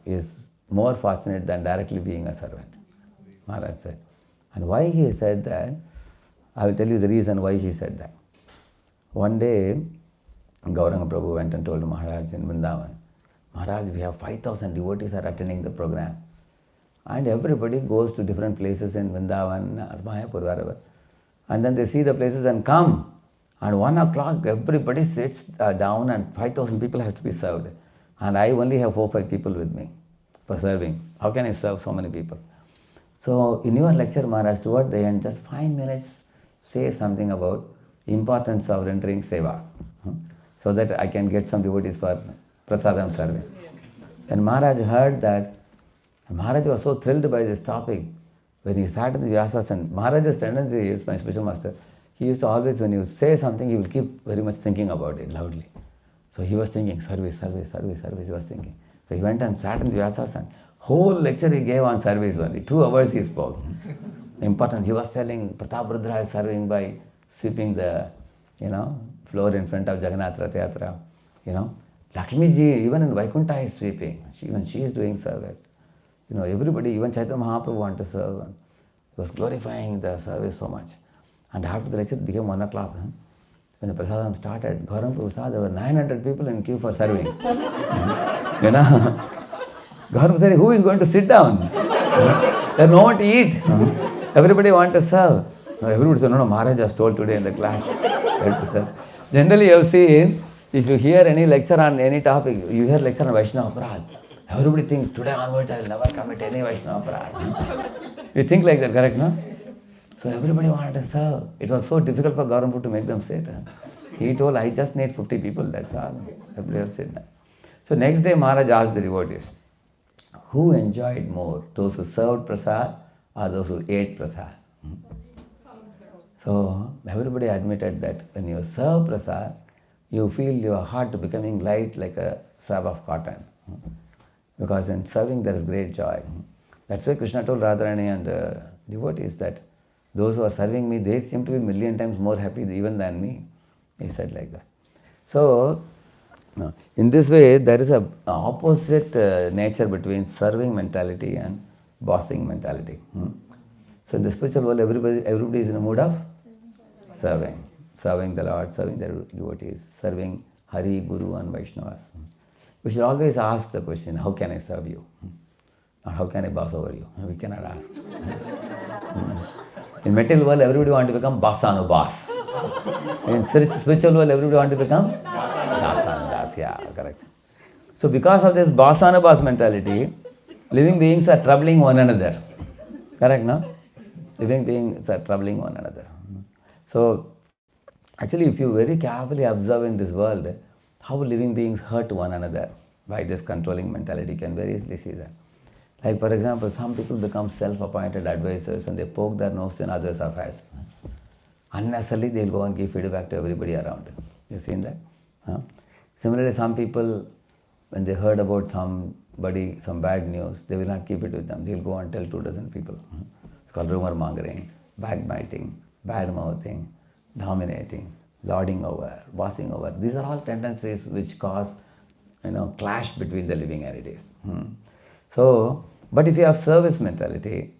is more fortunate than directly being a servant, Maharaj said. And why he said that, I will tell you the reason why he said that. One day, Gauranga Prabhu went and told Maharaj in Vrindavan, Maharaj, we have 5,000 devotees are attending the program. And everybody goes to different places in Vrindavan or Mayapur, wherever. And then they see the places and come. And 1 o'clock, everybody sits down and 5,000 people has to be served. And I only have 4 or 5 people with me for serving. How can I serve so many people? So in your lecture, Maharaj, toward the end, just 5 minutes, say something about importance of rendering seva, so that I can get some devotees for prasadam serving. And Maharaj heard that. Maharaj was so thrilled by this topic. When he sat in the Vyasasana, Maharaj's tendency is, my special master, he used to always, when you say something, he will keep very much thinking about it loudly. So he was thinking, service, service, service, service, he was thinking. So he went and sat in the Vyasasana. Whole lecture he gave on service only. 2 hours he spoke. Important. He was telling Pratap Rudra is serving by sweeping the, floor in front of Jagannath Rath Yatra. Lakshmi ji, even in Vaikuntha is sweeping. Even she is doing service. Everybody, even Chaitanya Mahaprabhu wanted to serve. He was glorifying the service so much. And after the lecture, it became 1 o'clock. When the prasadam started, Gauranga Prabhu saw there were 900 people in queue for serving. Gauranga said, who is going to sit down? There's no one to eat. Everybody wants to serve. No, everybody said, no, Maharaj has told today in the class. Generally, you have seen, if you hear any lecture on any topic, you hear lecture on Vaishnava Aparad. Everybody thinks, today onwards I will never commit any Vaishnava Aparad. You think like that, correct, no? So everybody wanted to serve. It was so difficult for Gauranga Prabhu to make them sit. He told, I just need 50 people, that's all. Everybody else said that. So next day Maharaj asked the devotees, who enjoyed more, those who served prasad or those who ate prasad? So everybody admitted that when you serve prasad, you feel your heart becoming light like a swab of cotton. Because in serving there is great joy. That's why Krishna told Radharani and the devotees that those who are serving me, they seem to be 1,000,000 times more happy even than me. He said like that. So, in this way, there is an opposite nature between serving mentality and bossing mentality. So in the spiritual world, everybody is in a mood of serving. Serving the Lord, serving their devotees, serving Hari, Guru and Vaishnavas. We should always ask the question, how can I serve you? Not how can I boss over you? We cannot ask. In material world, everybody wants to become boss boss. In spiritual world, everybody wants to become das. Yeah, correct. So because of this boss mentality, living beings are troubling one another. Correct, no? Living beings are troubling one another. So actually, if you very carefully observe in this world, how living beings hurt one another by this controlling mentality, you can very easily see that. Like for example, some people become self-appointed advisors and they poke their nose in others' affairs. Unnecessarily, they'll go and give feedback to everybody around. You've seen that? Similarly, some people, when they heard about somebody, some bad news, they will not keep it with them. They'll go and tell 2 dozen people. It's called rumor mongering, backbiting, bad mouthing, dominating, lording over, bossing over. These are all tendencies which cause, clash between the living entities. So, but if you have service mentality,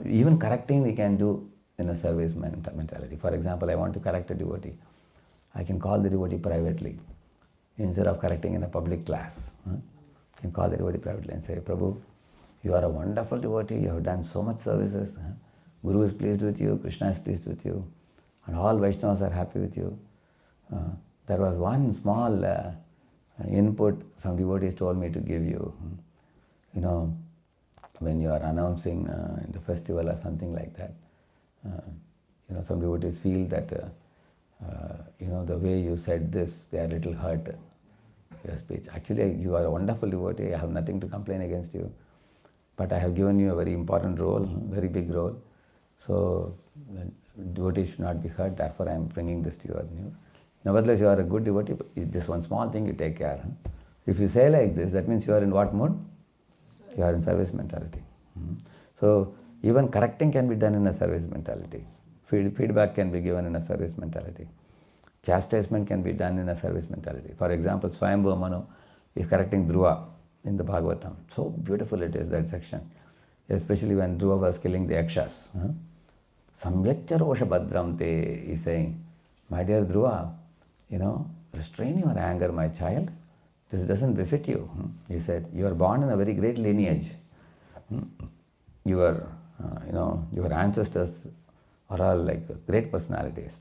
even correcting we can do in a service mentality. For example, I want to correct a devotee. I can call the devotee privately instead of correcting in a public class. I can call the devotee privately and say, Prabhu, you are a wonderful devotee, you have done so much services. Guru is pleased with you, Krishna is pleased with you, and all Vaishnavas are happy with you. There was one small input some devotees told me to give you. When you are announcing in the festival or something like that, some devotees feel that, the way you said this, they are a little hurt, your speech. Actually, you are a wonderful devotee, I have nothing to complain against you. But I have given you a very important role, very big role. So, devotees should not be hurt, therefore I am bringing this to your news. Nevertheless, you are a good devotee, but this one small thing you take care. If you say like this, that means you are in what mood? You are in service mentality. So, even correcting can be done in a service mentality. Feedback can be given in a service mentality. Chastisement can be done in a service mentality. For example, Swayambhu Manu is correcting Dhruva in the Bhagavatam. So beautiful it is, that section. Especially when Dhruva was killing the Yakshas. Samyaccha rosha badram te, he is saying, my dear Dhruva, restrain your anger, my child. This doesn't befit you. He said, you are born in a very great lineage. Your ancestors are all like great personalities.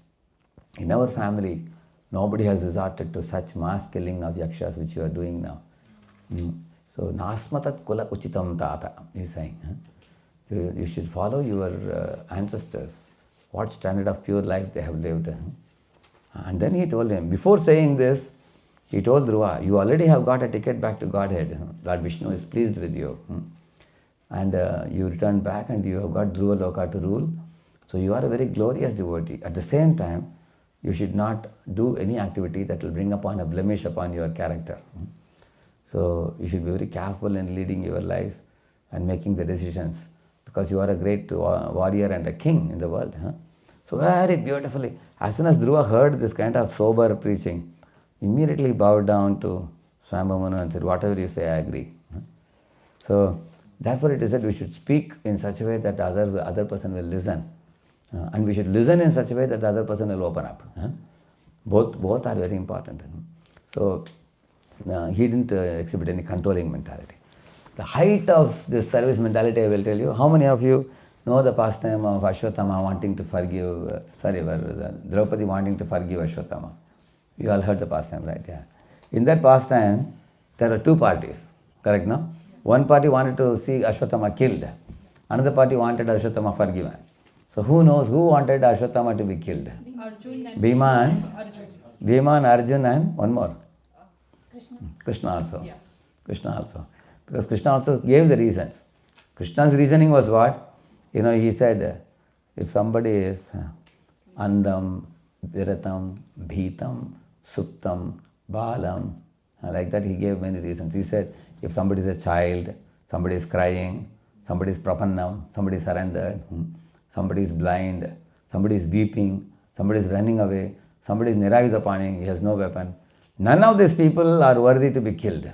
In our family, nobody has resorted to such mass killing of yakshas which you are doing now. So, nasmatat kula uchitam tata, he is saying. So you should follow your ancestors, what standard of pure life they have lived. And then he told him, before saying this, he told Dhruva, you already have got a ticket back to Godhead. Lord Vishnu is pleased with you. And you return back and you have got Dhruva Loka to rule. So you are a very glorious devotee. At the same time, you should not do any activity that will bring upon a blemish upon your character. So you should be very careful in leading your life and making the decisions, because you are a great warrior and a king in the world. So very beautifully, as soon as Dhruva heard this kind of sober preaching, immediately bowed down to Swambhamanu and said, whatever you say, I agree. So therefore it is that we should speak in such a way that the other person will listen. And we should listen in such a way that the other person will open up. Both are very important. So he didn't exhibit any controlling mentality. The height of this service mentality, I will tell you. How many of you know the pastime of Ashwatthama wanting to forgive, Draupadi wanting to forgive Ashwatthama? You all heard the pastime, right? Yeah. In that pastime, there were two parties, correct, no? One party wanted to see Ashwatthama killed. Another party wanted Ashwatthama forgiven. So who knows who wanted Ashwatthama to be killed? Arjun and Bhima and Arjun and one more. Krishna. Krishna also. Yeah. Krishna also. Because Krishna also gave the reasons. Krishna's reasoning was what? He said, if somebody is andam, viratam, bhitam, suptam, balam, like that he gave many reasons. He said, if somebody is a child, somebody is crying, somebody is prapannam, somebody is surrendered, somebody is blind, somebody is weeping, somebody is running away, somebody is nirayudapani, he has no weapon. None of these people are worthy to be killed.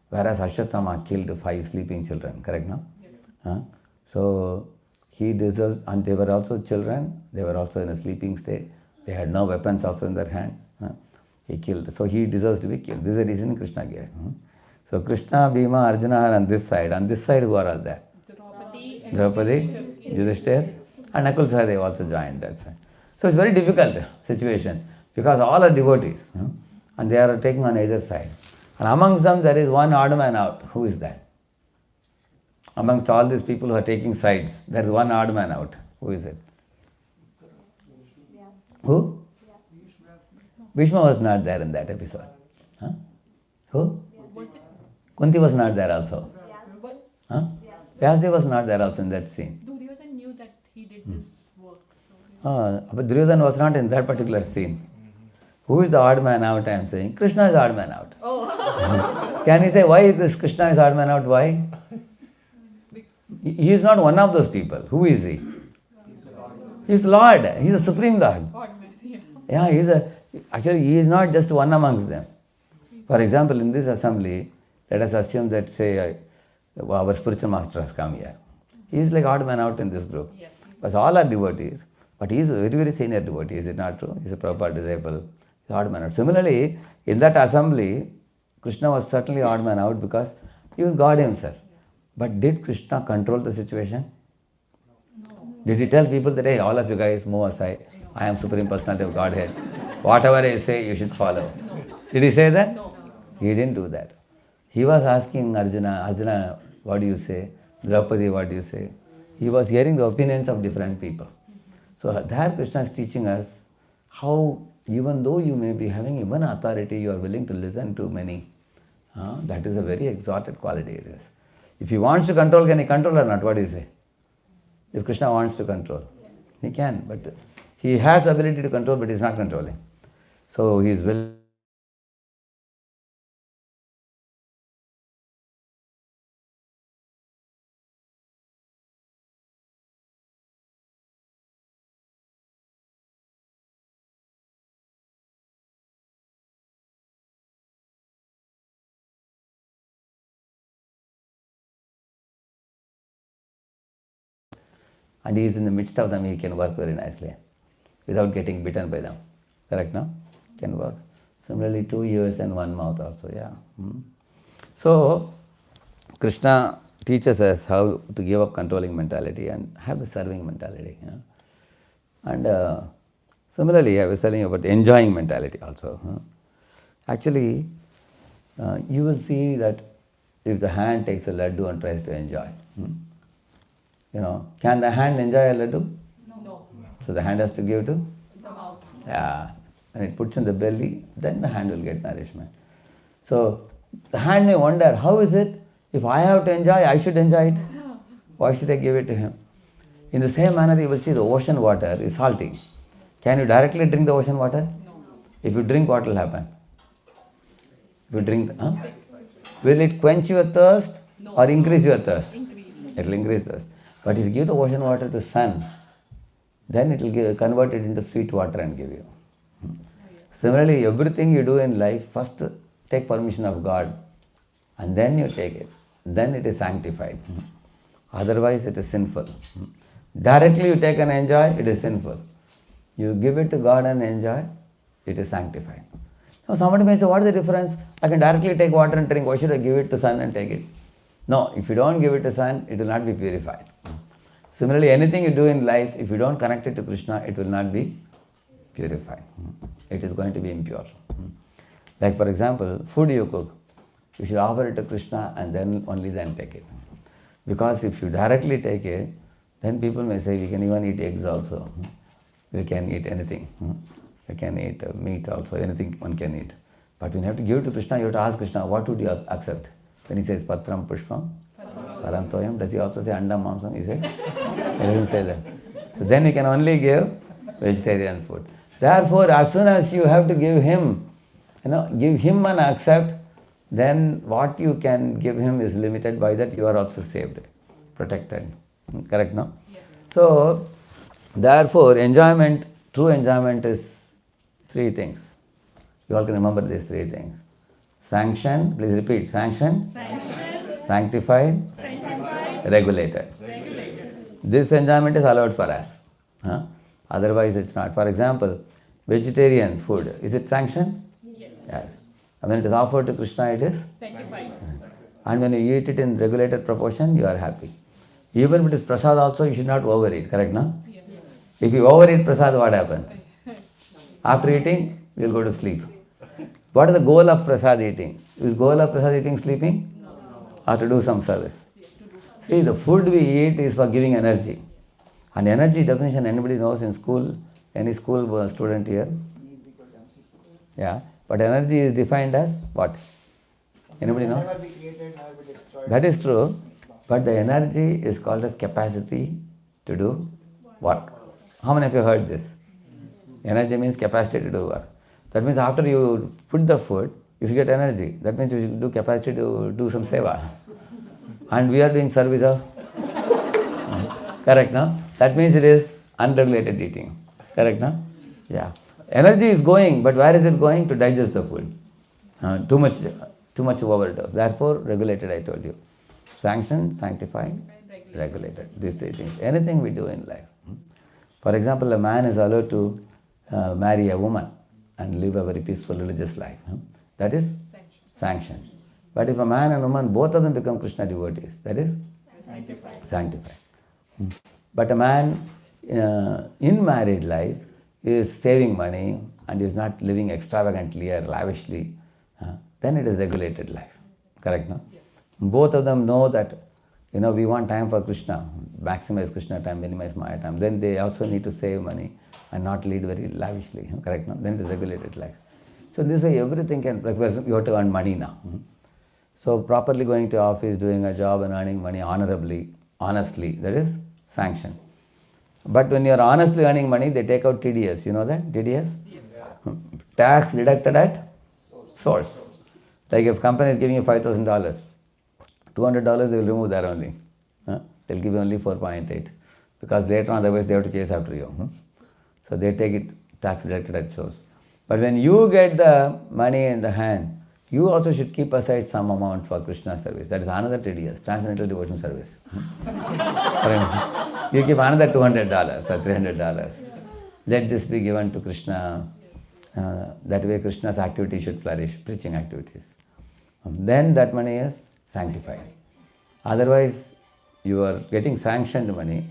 Whereas Ashwatthama killed 5 sleeping children, correct, no? So he deserves, and they were also children, they were also in a sleeping state, they had no weapons also in their hand. He killed, so he deserves to be killed. This is the reason Krishna gave. So Krishna, Bhima, Arjuna are on this side. On this side, who are all there? Draupadi, Yudhishthira, and Nakul Sahadev also joined that side. So it's very difficult situation, because all are devotees, and they are taking on either side. And amongst them there is one odd man out. Who is that? Amongst all these people who are taking sides, there is one odd man out. Who is it? Who? Bhishma was not there in that episode. Who? Kunti was not there also. Vyasdev was not there also in that scene. Duryodhana knew that he did this work. But Duryodhana was not in that particular scene. Who is the odd man out, I am saying? Krishna is the odd man out. Oh. Can you say why this Krishna is odd man out? Why? He is not one of those people. Who is he? He is Lord. He is the Supreme Lord. Yeah, actually he is not just one amongst them. For example, in this assembly, let us assume that, say, our spiritual master has come here. He is like odd man out in this group. Yes, Because all are devotees, but he is a very, very senior devotee. Is it not true? He is a Prabhupada disciple. He is odd man out. Similarly, in that assembly, Krishna was certainly odd man out because he was God himself. But did Krishna control the situation? No. Did he tell people that, hey, all of you guys move aside, I am Supreme Personality of Godhead, whatever I say you should follow? No. Did he say that? No. He didn't do that. He was asking Arjuna, what do you say? Draupadi, what do you say? He was hearing the opinions of different people. So there Krishna is teaching us how even though you may be having even authority, you are willing to listen to many. That is a very exalted quality it is. If he wants to control, can he control or not? What do you say? If Krishna wants to control, he can, but he has the ability to control, but he is not controlling. So he is willing. And he is in the midst of them, he can work very nicely without getting bitten by them. Correct, no? Can work. Similarly, 2 ears and 1 mouth also, yeah. So, Krishna teaches us how to give up controlling mentality and have the serving mentality. Yeah? And similarly, I was telling you about enjoying mentality also. Actually, you will see that if the hand takes a laddu and tries to enjoy, can the hand enjoy a laddu? No. So the hand has to give to? The mouth. Yeah. When it puts in the belly, then the hand will get nourishment. So the hand may wonder, how is it? If I have to enjoy, I should enjoy it. Why should I give it to him? In the same manner, you will see the ocean water is salty. Can you directly drink the ocean water? If you drink, what will happen? If you drink, will it quench your thirst or increase your thirst? It will increase thirst. But if you give the ocean water to sun, then it will convert it into sweet water and give you. Similarly, everything you do in life, first take permission of God and then you take it. Then it is sanctified. Otherwise, it is sinful. Directly you take and enjoy, it is sinful. You give it to God and enjoy, it is sanctified. Now somebody may say, what is the difference? I can directly take water and drink. Why should I give it to sun and take it? No, if you don't give it to sun, it will not be purified. Similarly, anything you do in life, if you don't connect it to Krishna, it will not be purified. It is going to be impure. Like for example, food you cook, you should offer it to Krishna and then only then take it. Because if you directly take it, then people may say, we can even eat eggs also. We can eat anything. We can eat meat also, anything one can eat. But when you have to give it to Krishna, you have to ask Krishna, what would you accept? When he says Patram Pushpam, Param Toyam, does he also say Andam Mamsam? He says? He doesn't say that. So then you can only give vegetarian food. Therefore, as soon as you have to give him, give him and accept, then what you can give him is limited. By that you are also saved, protected. Correct, no? Yes. So, therefore, enjoyment, true enjoyment is three things. You all can remember these three things. Sanction, please repeat, sanction, sanctified, regulated. This enjoyment is allowed for us. Otherwise, it's not. For example, vegetarian food, is it sanctioned? Yes. And when it is offered to Krishna, it is Sanctified. And when you eat it in regulated proportion, you are happy. Even if it is prasad also, you should not overeat, correct, no? Yes. If you overeat prasad, what happens? After eating, you will go to sleep. What is the goal of prasad eating? Is goal of prasad eating sleeping? Or to do some service? See, the food we eat is for giving energy. And energy definition, anybody knows in school? Any school student here? Yeah. But energy is defined as what? Anybody know? Never be created, never be destroyed. That is true. But the energy is called as capacity to do work. How many of you heard this? Energy means capacity to do work. That means after you put the food, you should get energy. That means you should do capacity to do some seva. And we are doing service of... Correct, no? That means it is unregulated eating. Correct, no? Yeah. Energy is going, but where is it going? To digest the food. Too much overdose. Therefore, regulated, I told you. Sanctioned, sanctified, regulated. These three things. Anything we do in life. For example, a man is allowed to marry a woman and live a very peaceful religious life. That is sanctioned. But if a man and woman, both of them become Krishna devotees, that is sanctified. But a man in married life is saving money and is not living extravagantly or lavishly, then it is regulated life. Correct, no? Yes. Both of them know that, we want time for Krishna, maximize Krishna time, minimize Maya time. Then they also need to save money and not lead very lavishly. Correct, no? Then it is regulated life. So this way everything can, like you have to earn money now. So properly going to office, doing a job and earning money honorably, honestly, that is sanctioned. But when you are honestly earning money, they take out TDS. You know that? TDS? Yes. Tax deducted at source. Like if company is giving you $5,000, $200 they will remove that only. They'll give you only 4.8 because later on otherwise they have to chase after you. So they take it tax deducted at source. But when you get the money in the hand, you also should keep aside some amount for Krishna service. That is another TDS, Transcendental Devotion Service. You keep another $200 or $300. Let this be given to Krishna. That way Krishna's activity should flourish, preaching activities. Then that money is sanctified. Otherwise, you are getting sanctioned money.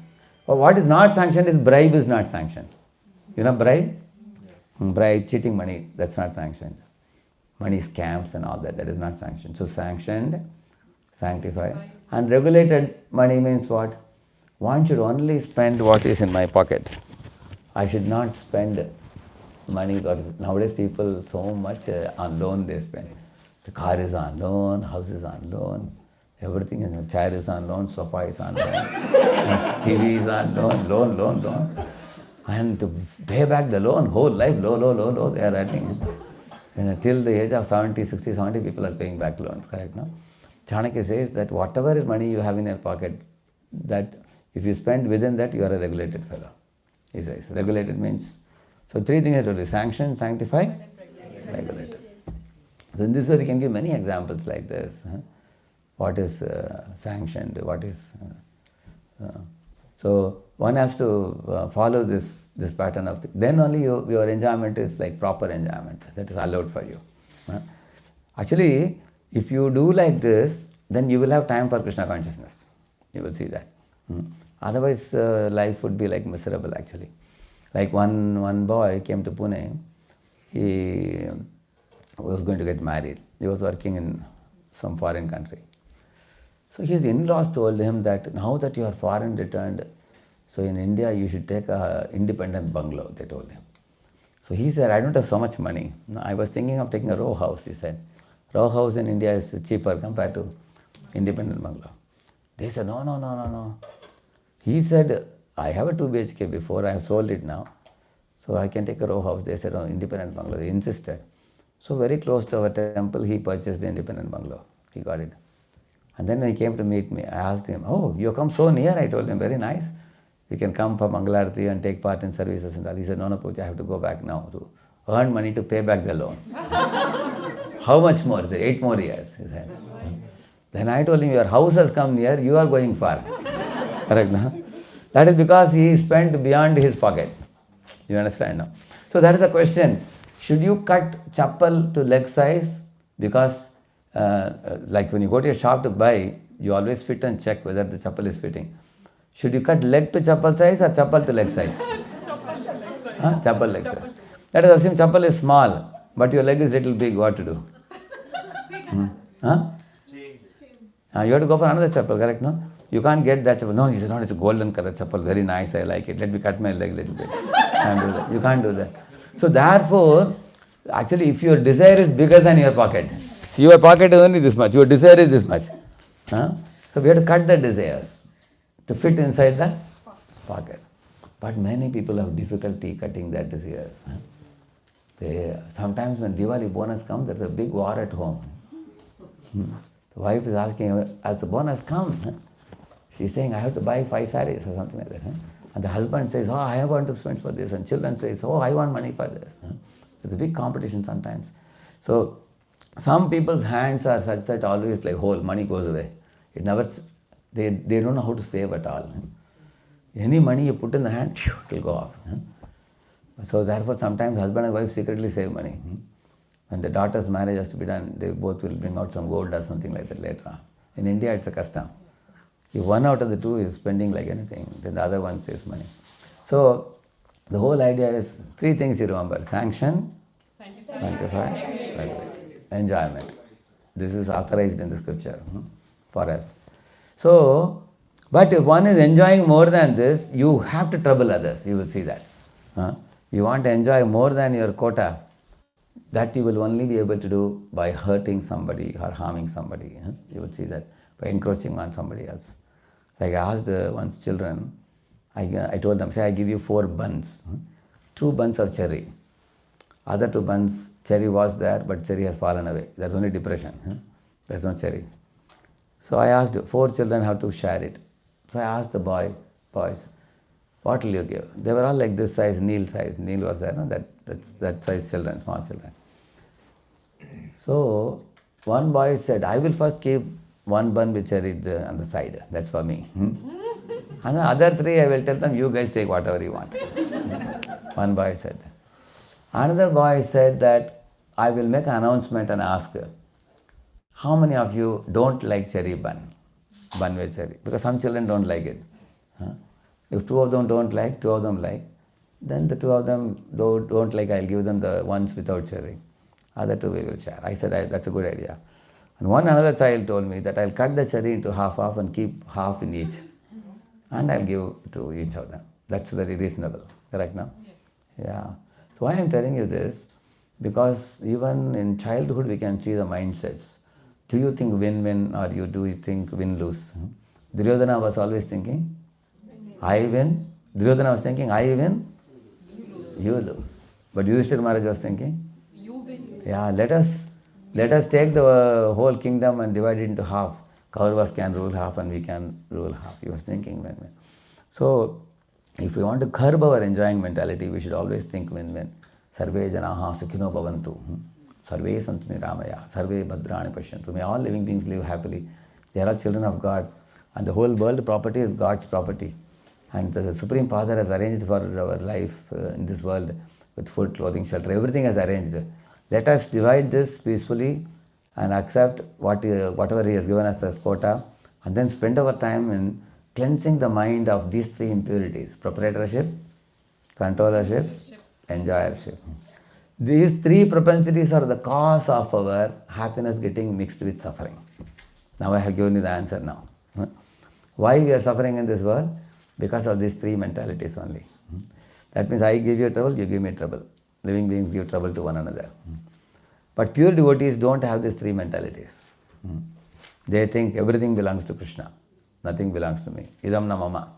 But what is not sanctioned is bribe is not sanctioned. You know bribe? Bribe, cheating money, that's not sanctioned. Money scams and all that, that is not sanctioned. So sanctioned, sanctified. And regulated money means what? One should only spend what is in my pocket. I should not spend money. Nowadays people so much on loan they spend. The car is on loan, house is on loan, everything is, chair is on loan, sofa is on loan, TV is on loan. And to pay back the loan, whole life, low, they are writing. And till the age of 70, 60, 70, people are paying back loans, correct, no? Chanakya says that whatever money you have in your pocket, that if you spend within that, you are a regulated fellow. He says, regulated means, so three things I told you, sanction, sanctify, regulated. So in this way we can give many examples like this. What is sanctioned, what is... so one has to follow this pattern of... Then only your enjoyment is like proper enjoyment, that is allowed for you. Actually, if you do like this, then you will have time for Krishna consciousness. You will see that. Otherwise, life would be like miserable actually. Like one boy came to Pune, he was going to get married. He was working in some foreign country. So his in-laws told him that now that you are foreign returned, so in India you should take a independent bungalow, they told him. So he said, I don't have so much money. No, I was thinking of taking a row house, he said. Row house in India is cheaper compared to independent bungalow. They said, no. He said, I have a 2 BHK before, I have sold it now. So I can take a row house. They said, no, independent bungalow. They insisted. So very close to our temple, he purchased the independent bungalow. He got it. And then when he came to meet me, I asked him, oh, you come so near? I told him, very nice. We can come for Mangalarti and take part in services and all. He said, no, Prabhuji, I have to go back now to earn money to pay back the loan. How much more? He said, 8 more years, he said. Then I told him, your house has come near, you are going far. Correct, no? That is because he spent beyond his pocket. You understand now? So that is a question. Should you cut chappal to leg size? Because like when you go to a shop to buy, you always fit and check whether the chappal is fitting. Should you cut leg to chappal size or chappal to leg size? Chappal leg size. Let us assume chappal is small, but your leg is little big, what to do? You have to go for another chappal, correct, no? You can't get that chappal. No, he said, no, it's a golden color chappal, very nice, I like it. Let me cut my leg a little bit. Can't do that. You can't do that. So therefore, actually, if your desire is bigger than your pocket, so your pocket is only this much, your desire is this much. So we have to cut the desires to fit inside the pocket. But many people have difficulty cutting their desires. Sometimes when Diwali bonus comes, there's a big war at home. The wife is asking, as the bonus comes, she's saying, I have to buy 5 sarees or something like that. And the husband says, oh, I want to spend for this. And children says, oh, I want money for this. So it's a big competition sometimes. So some people's hands are such that always like whole money goes away. It never, they don't know how to save at all. Any money you put in the hand, it will go off. So therefore sometimes husband and wife secretly save money. When the daughter's marriage has to be done, they both will bring out some gold or something like that later on. In India it's a custom. If one out of the two is spending like anything, then the other one saves money. So the whole idea is 3 things you remember: sanction, sanctify, regulate, enjoyment. This is authorized in the scripture for us. So, but if one is enjoying more than this, you have to trouble others. You will see that. You want to enjoy more than your quota, that you will only be able to do by hurting somebody or harming somebody. You will see that by encroaching on somebody else. Like I asked once children, I told them, say I give you 4 buns, 2 buns of cherry. Other 2 buns, cherry was there, but cherry has fallen away. There's only depression. There's no cherry. So I asked 4 children how to share it. So I asked the boys, what will you give? They were all like this size, Neil size. Neil was there, no? That size children, small children. So one boy said, I will first keep 1 bun with cherry on the side. That's for me. And the other 3, I will tell them, you guys take whatever you want. One boy said that. Another boy said that I will make an announcement and ask, how many of you don't like cherry bun with cherry? Because some children don't like it. If 2 of them don't like, 2 of them like, then the 2 of them don't like, I'll give them the ones without cherry. Other 2 we will share. I said, that's a good idea. And another child told me that I'll cut the cherry into half and keep half in each. And I'll give to each of them. That's very reasonable. Correct now? Yeah. So why I'm telling you this? Because even in childhood we can see the mindsets. Do you think win-win or do you think win-lose? Duryodhana was always thinking, I win. Duryodhana was thinking, I win. You lose. But Yudhishthira Maharaj was thinking, You win. yeah, let us take the whole kingdom and divide it into half. Kauravas can rule half and we can rule half. He was thinking win-win. So, if we want to curb our enjoying mentality, we should always think win-win. Sarve janaha sukhino bhavantu. Sarve santu niramaya. Sarve bhadrani pashyantu. May all living beings live happily. They are all children of God. And the whole world property is God's property. And the Supreme Father has arranged for our life in this world with food, clothing, shelter. Everything has arranged. Let us divide this peacefully and accept whatever He has given us as quota, and then spend our time in cleansing the mind of these three impurities: proprietorship, controllership, enjoyership. These three propensities are the cause of our happiness getting mixed with suffering. Now I have given you the answer now. Why we are suffering in this world? Because of these three mentalities only. That means I give you trouble, you give me trouble. Living beings give trouble to one another. But pure devotees don't have these three mentalities. They think everything belongs to Krishna. Nothing belongs to me. Idam na mama.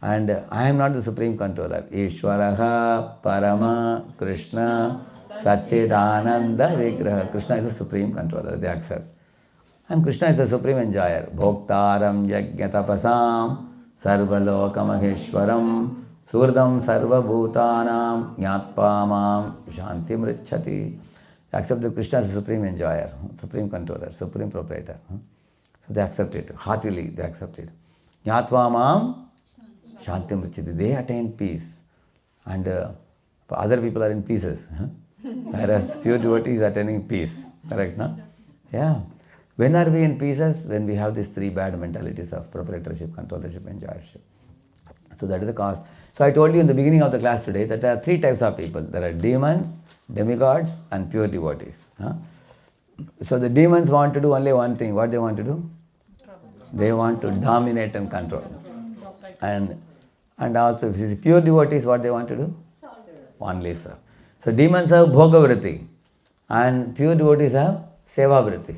And I am not the supreme controller. Ishwaraha Parama Krishna Satchidananda Vigraha. Krishna is the supreme controller. They accept. And Krishna is the supreme enjoyer. Bhoktaram Yagyatapasam Sarvalokamagheshwaram Surdam Sarva Bhutanam Jnatpamam Shanti Mrichati. Accept that Krishna is the supreme enjoyer, supreme controller, supreme proprietor. So they accept it. Heartily they accept it. Jnatpamam Shanti Mrichati. They attain peace. And other people are in pieces. Whereas pure devotee is attaining peace. Correct, no? Yeah. When are we in pieces? When we have these three bad mentalities of proprietorship, controllership, enjoyership. So that is the cause. So I told you in the beginning of the class today that there are three types of people. There are demons, demigods and pure devotees. So the demons want to do only one thing. What they want to do? They want to dominate and control. And also if you see pure devotees, what they want to do? Only serve. So demons have bhogavriti and pure devotees have sevavriti.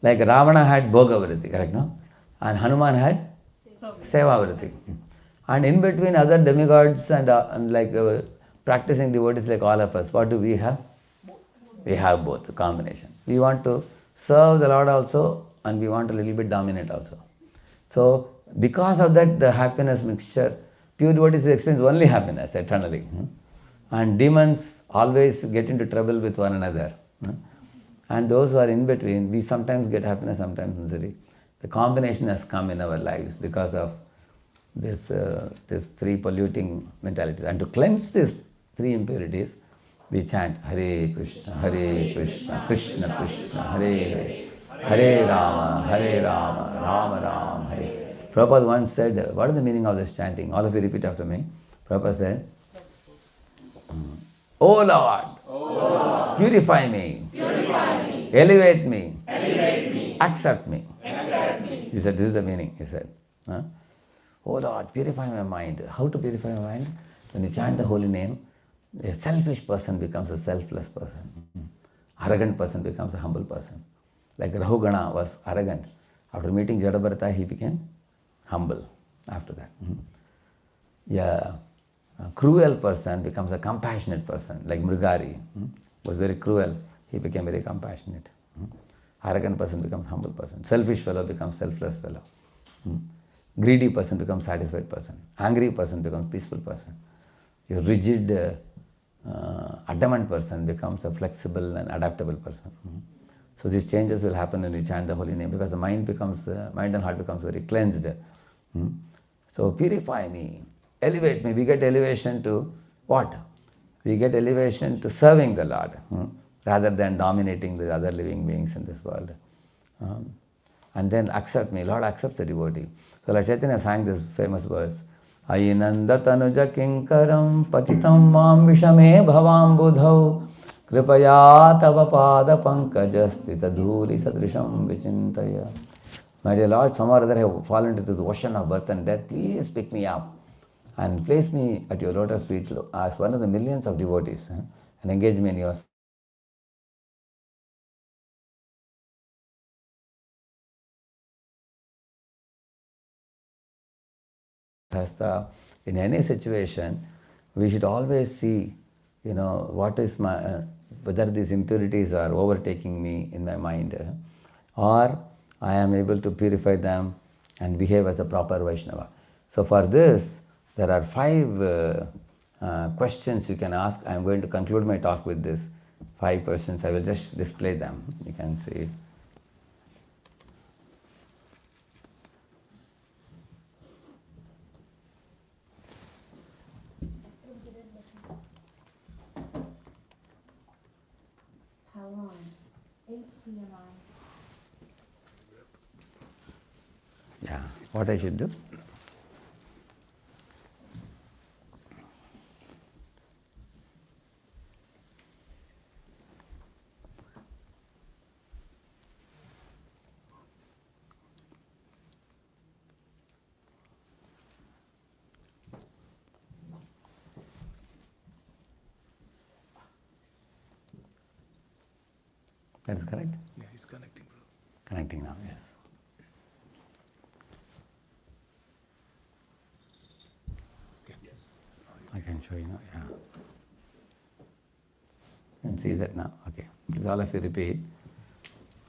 Like Ravana had bhogavriti, correct, no? And Hanuman had sevavriti. And in between other demigods and practicing devotees like all of us, what do we have? We have both, a combination. We want to serve the Lord also and we want a little bit dominate also. So because of that, the happiness mixture, pure devotees experience only happiness eternally. And demons always get into trouble with one another. And those who are in between, we sometimes get happiness, sometimes misery. The combination has come in our lives because of this three polluting mentalities. And to cleanse these three impurities, we chant Hare Krishna, Krishna Krishna, Hare Hare, Hare Rama, Rama Rama, Hare. Prabhupada once said, what is the meaning of this chanting? All of you repeat after me. Prabhupada said, O Lord, purify me, elevate me, accept me. He said, this is the meaning, he said. Oh Lord, purify my mind. How to purify my mind? When you chant the holy name, a selfish person becomes a selfless person. Arrogant person becomes a humble person. Like Rahugana was arrogant. After meeting Jadabharata, he became humble after that. Yeah. A cruel person becomes a compassionate person, like Mrigari was very cruel. He became very compassionate. Arrogant person becomes humble person. Selfish fellow becomes selfless fellow. Greedy person becomes satisfied person. Angry person becomes peaceful person. A rigid, adamant person becomes a flexible and adaptable person. So these changes will happen when we chant the holy name because the mind and heart becomes very cleansed. So purify me. Elevate me. We get elevation to what? We get elevation to serving the Lord rather than dominating the other living beings in this world. And then accept me. Lord accepts the devotee. So Lord Chaitanya sang this famous verse. Ayinanda tanuja kinkaram patitam mam vishame bhavam budhau kripaya tava pada pankajastita dhuli sadrisham vichintaya. My dear Lord, somehow or other I have fallen into the ocean of birth and death. Please pick me up and place me at your lotus feet as one of the millions of devotees and engage me in your hasta. In any situation, we should always see, what is my, whether these impurities are overtaking me in my mind, or I am able to purify them and behave as a proper Vaishnava. So for this, there are 5 questions you can ask. I am going to conclude my talk with this 5 questions. I will just display them. You can see it. How long? 8 p.m. Yeah, what I should do? That is correct? Yeah, he's connecting. Connecting now, yes. I can show you now, yeah. You can see that now, okay. Please all of you repeat.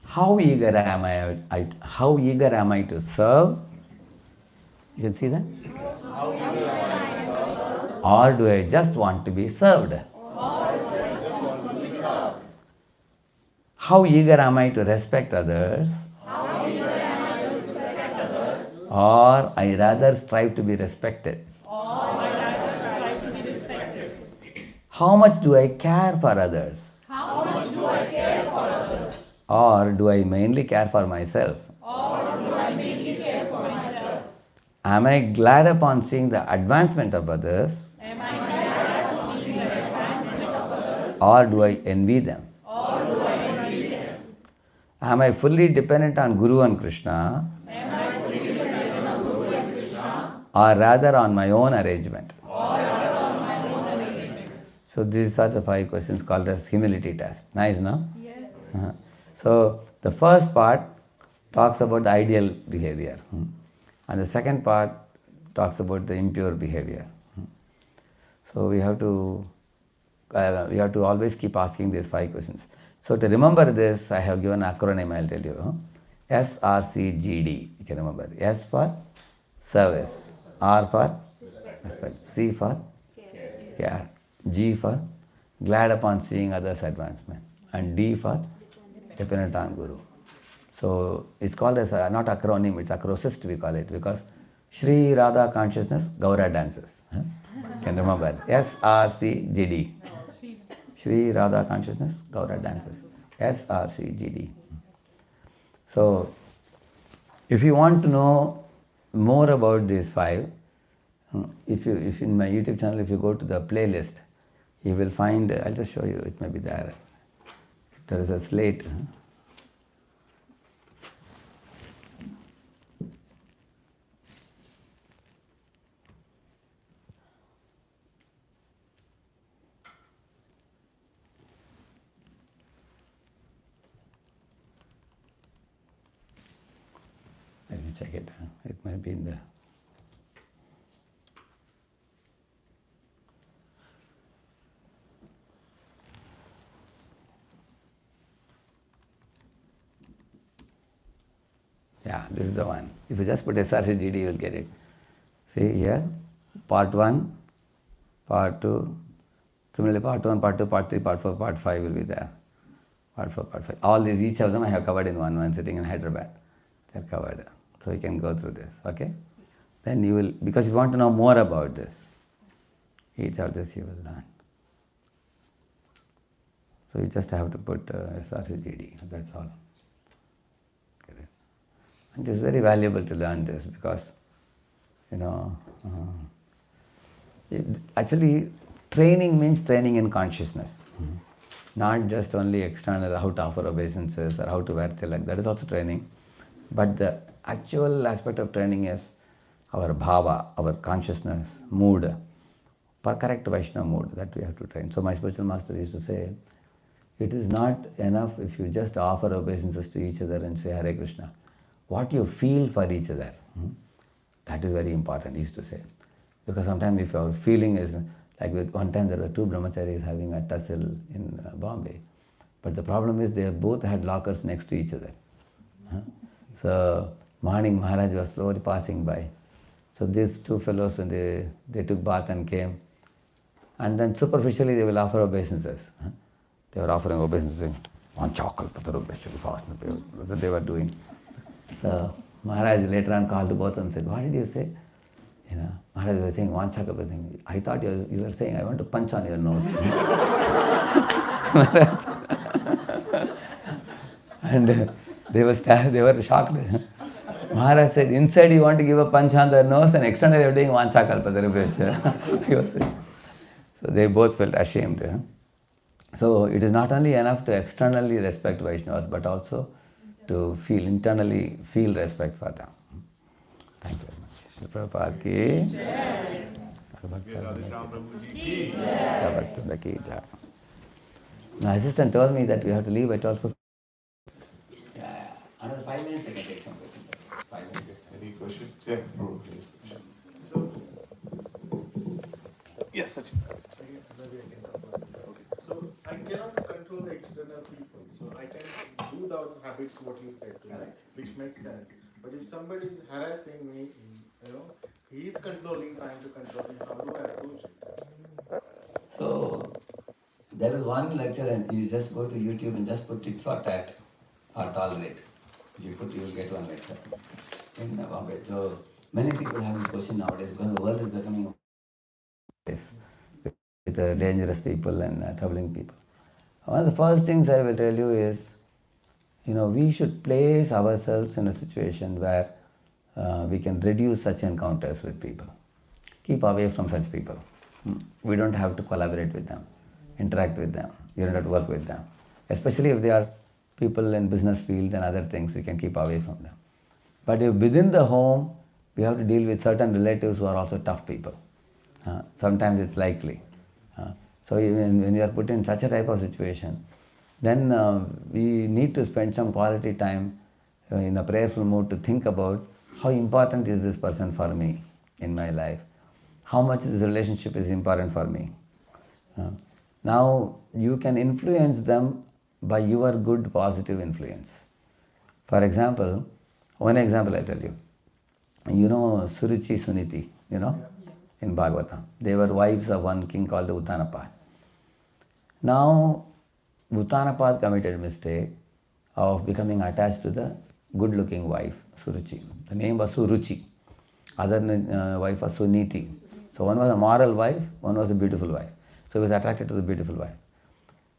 How eager am I to serve? You can see that? Or do I just want to be served? How eager am I to respect others? Or I rather strive to be respected? How much do I care for others? Or do I mainly care for myself? Am I glad upon seeing the advancement of others? Or do I envy them? Am I fully dependent on Guru and Krishna? Or rather on my own arrangement? So these are the 5 questions called as humility test. Nice, no? Yes. So the first part talks about the ideal behavior. And the second part talks about the impure behavior. So we have to always keep asking these 5 questions. So to remember this, I have given an acronym, I'll tell you. SRCGD, you can remember. S for service, R for respect, C for care, G for glad upon seeing others' advancement, and D for dependent on Guru. So it's called as not acronym, it's acrosist we call it, because Shri Radha consciousness, Gaura dances. Can remember SRCGD. Shri Radha consciousness, Gaura dances. SRCGD. So if you want to know more about these 5, if in my YouTube channel, if you go to the playlist, you will find, I'll just show you, it may be there. There is a slate. Let me check it. It might be in the. Yeah, this is the one. If you just put SRCGD, you will get it. See here, part 1, part 2, similarly part 1, part 2, part 3, part 4, part 5 will be there. Part 4, part 5. All these, each of them I have covered in one sitting in Hyderabad. They are covered. So you can go through this, okay? Then you will, because you want to know more about this, each of this you will learn. So you just have to put SRCGD, that's all. And it is very valuable to learn this because, actually training means training in consciousness. Not just only external, how to offer obeisances or how to wear tilak, that is also training. But the actual aspect of training is our bhava, our consciousness, mood, for correct Vaishnava mood, that we have to train. So my spiritual master used to say, it is not enough if you just offer obeisances to each other and say Hare Krishna. What you feel for each other, that is very important, he used to say. Because sometimes if our feeling is Like with one time there were two brahmacharis having a tussle in Bombay. But the problem is they both had lockers next to each other. Huh? So morning Maharaj was slowly passing by. So these two fellows, when they took bath and came, and then superficially they will offer obeisances. Huh? They were offering obeisances saying, one chocolate, that they were doing. So Maharaj later on called both and said, what did you say? Maharaj was saying, one chocolate, thing. I thought you were saying, I want to punch on your nose. And they were shocked. Maharaj said, inside you want to give a punch on their nose and externally you are doing one chakalpa. He was saying. So they both felt ashamed. So it is not only enough to externally respect Vaishnavas, but also to internally feel respect for them. Thank you very much. Srila Prabhupada ki jai. Radheshyam Prabhu ki Jai. My assistant told me that we have to leave by 12:50. Yeah. Another 5 minutes I can take some questions. 5 minutes. Any questions? Yeah, Prabhu, please. So, Yes, Sachin. maybe I can talk about it. Okay. So, I cannot control the external people. So, I can do those habits, what you said, which makes sense. But if somebody is harassing me, he is controlling, I am to control him. How do I approach it? So, there is one lecture and you just go to YouTube and just put tit for tat or tolerate. You will get one lecture in Bombay. So, many people have this question nowadays because the world is becoming a place with dangerous people and troubling people. One of the first things I will tell you is, we should place ourselves in a situation where we can reduce such encounters with people. Keep away from such people. We don't have to collaborate with them, interact with them. You don't have to work with them. Especially if they are people in business field and other things, we can keep away from them. But if within the home, we have to deal with certain relatives who are also tough people. Sometimes it's likely. So even when you are put in such a type of situation, then we need to spend some quality time in a prayerful mood to think about how important is this person for me in my life. How much this relationship is important for me. Now you can influence them by your good positive influence. For example, one example I tell you. You know Suruchi Suniti, in Bhagavatam. They were wives of one king called Uttanapad. Now, Uttanapad committed a mistake of becoming attached to the good-looking wife, Suruchi. The name was Suruchi. Other wife was Suniti. So one was a moral wife, one was a beautiful wife. So he was attracted to the beautiful wife.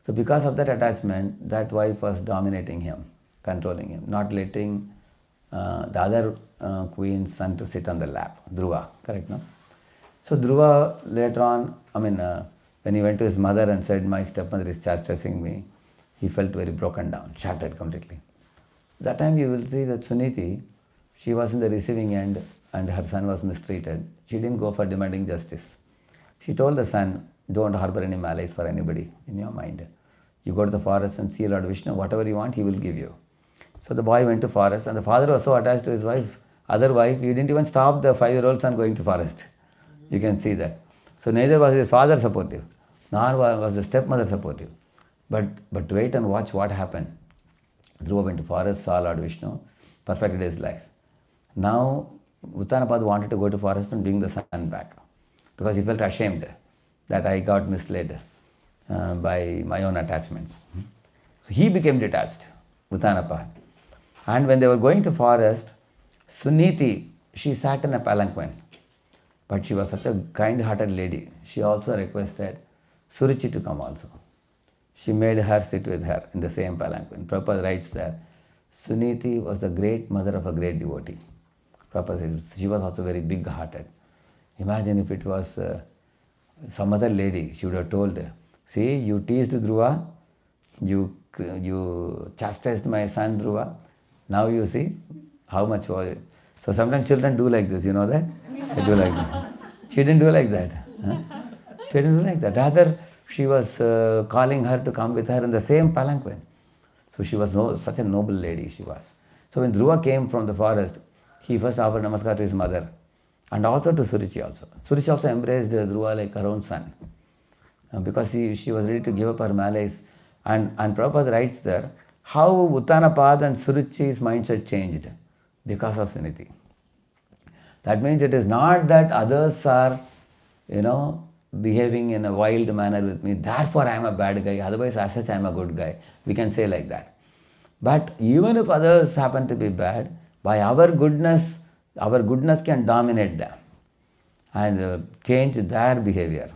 So because of that attachment, that wife was dominating him, controlling him, not letting the other queen's son to sit on the lap, Dhruva, correct, no? So Dhruva later on, when he went to his mother and said, my stepmother is chastising me, he felt very broken down, shattered completely. That time you will see that Suniti, she was in the receiving end and her son was mistreated. She didn't go for demanding justice. She told the son, don't harbor any malice for anybody in your mind. You go to the forest and see Lord Vishnu, whatever you want, he will give you. So the boy went to forest and the father was so attached to his other wife, he didn't even stop the 5-year-old son going to forest. You can see that. So neither was his father supportive, nor was the stepmother supportive. But wait and watch what happened. Dhruva went to forest, saw Lord Vishnu, perfected his life. Now Uttanapad wanted to go to forest and bring the son back because he felt ashamed that I got misled by my own attachments. So he became detached, Uttanapad. And when they were going to forest, Suniti, she sat in a palanquin. But she was such a kind-hearted lady. She also requested Suruchi to come also. She made her sit with her in the same palanquin. Prabhupada writes that Suniti was the great mother of a great devotee. Prabhupada says she was also very big-hearted. Imagine if it was some other lady, she would have told her, see, you teased Dhruva, you chastised my son Dhruva, now you see how much was it. So sometimes children do like this, you know that? They do like this. She didn't do like that. She didn't do like that. Rather, she was calling her to come with her in the same palanquin. So she was such a noble lady she was. So when Dhruva came from the forest, he first offered namaskar to his mother And also to Suruchi also. Suruchi also embraced Dhruva like her own son. Because she was ready to give up her malaise. And Prabhupada writes there, how Uttanapad and Suruchi's mindset changed because of Suniti. That means it is not that others are, behaving in a wild manner with me, therefore I am a bad guy, otherwise as such I am a good guy. We can say like that. But even if others happen to be bad, by our goodness can dominate them and change their behavior.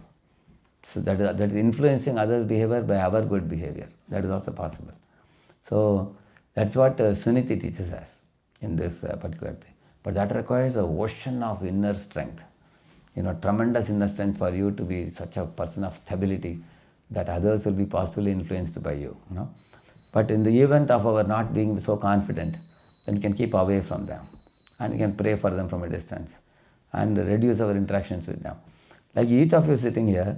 So that is influencing others' behavior by our good behavior. That is also possible. So that's what Suniti teaches us in this particular thing. But that requires a ocean of inner strength. Tremendous inner strength for you to be such a person of stability that others will be positively influenced by you. But in the event of our not being so confident, then we can keep away from them and we can pray for them from a distance and reduce our interactions with them. Like each of you sitting here,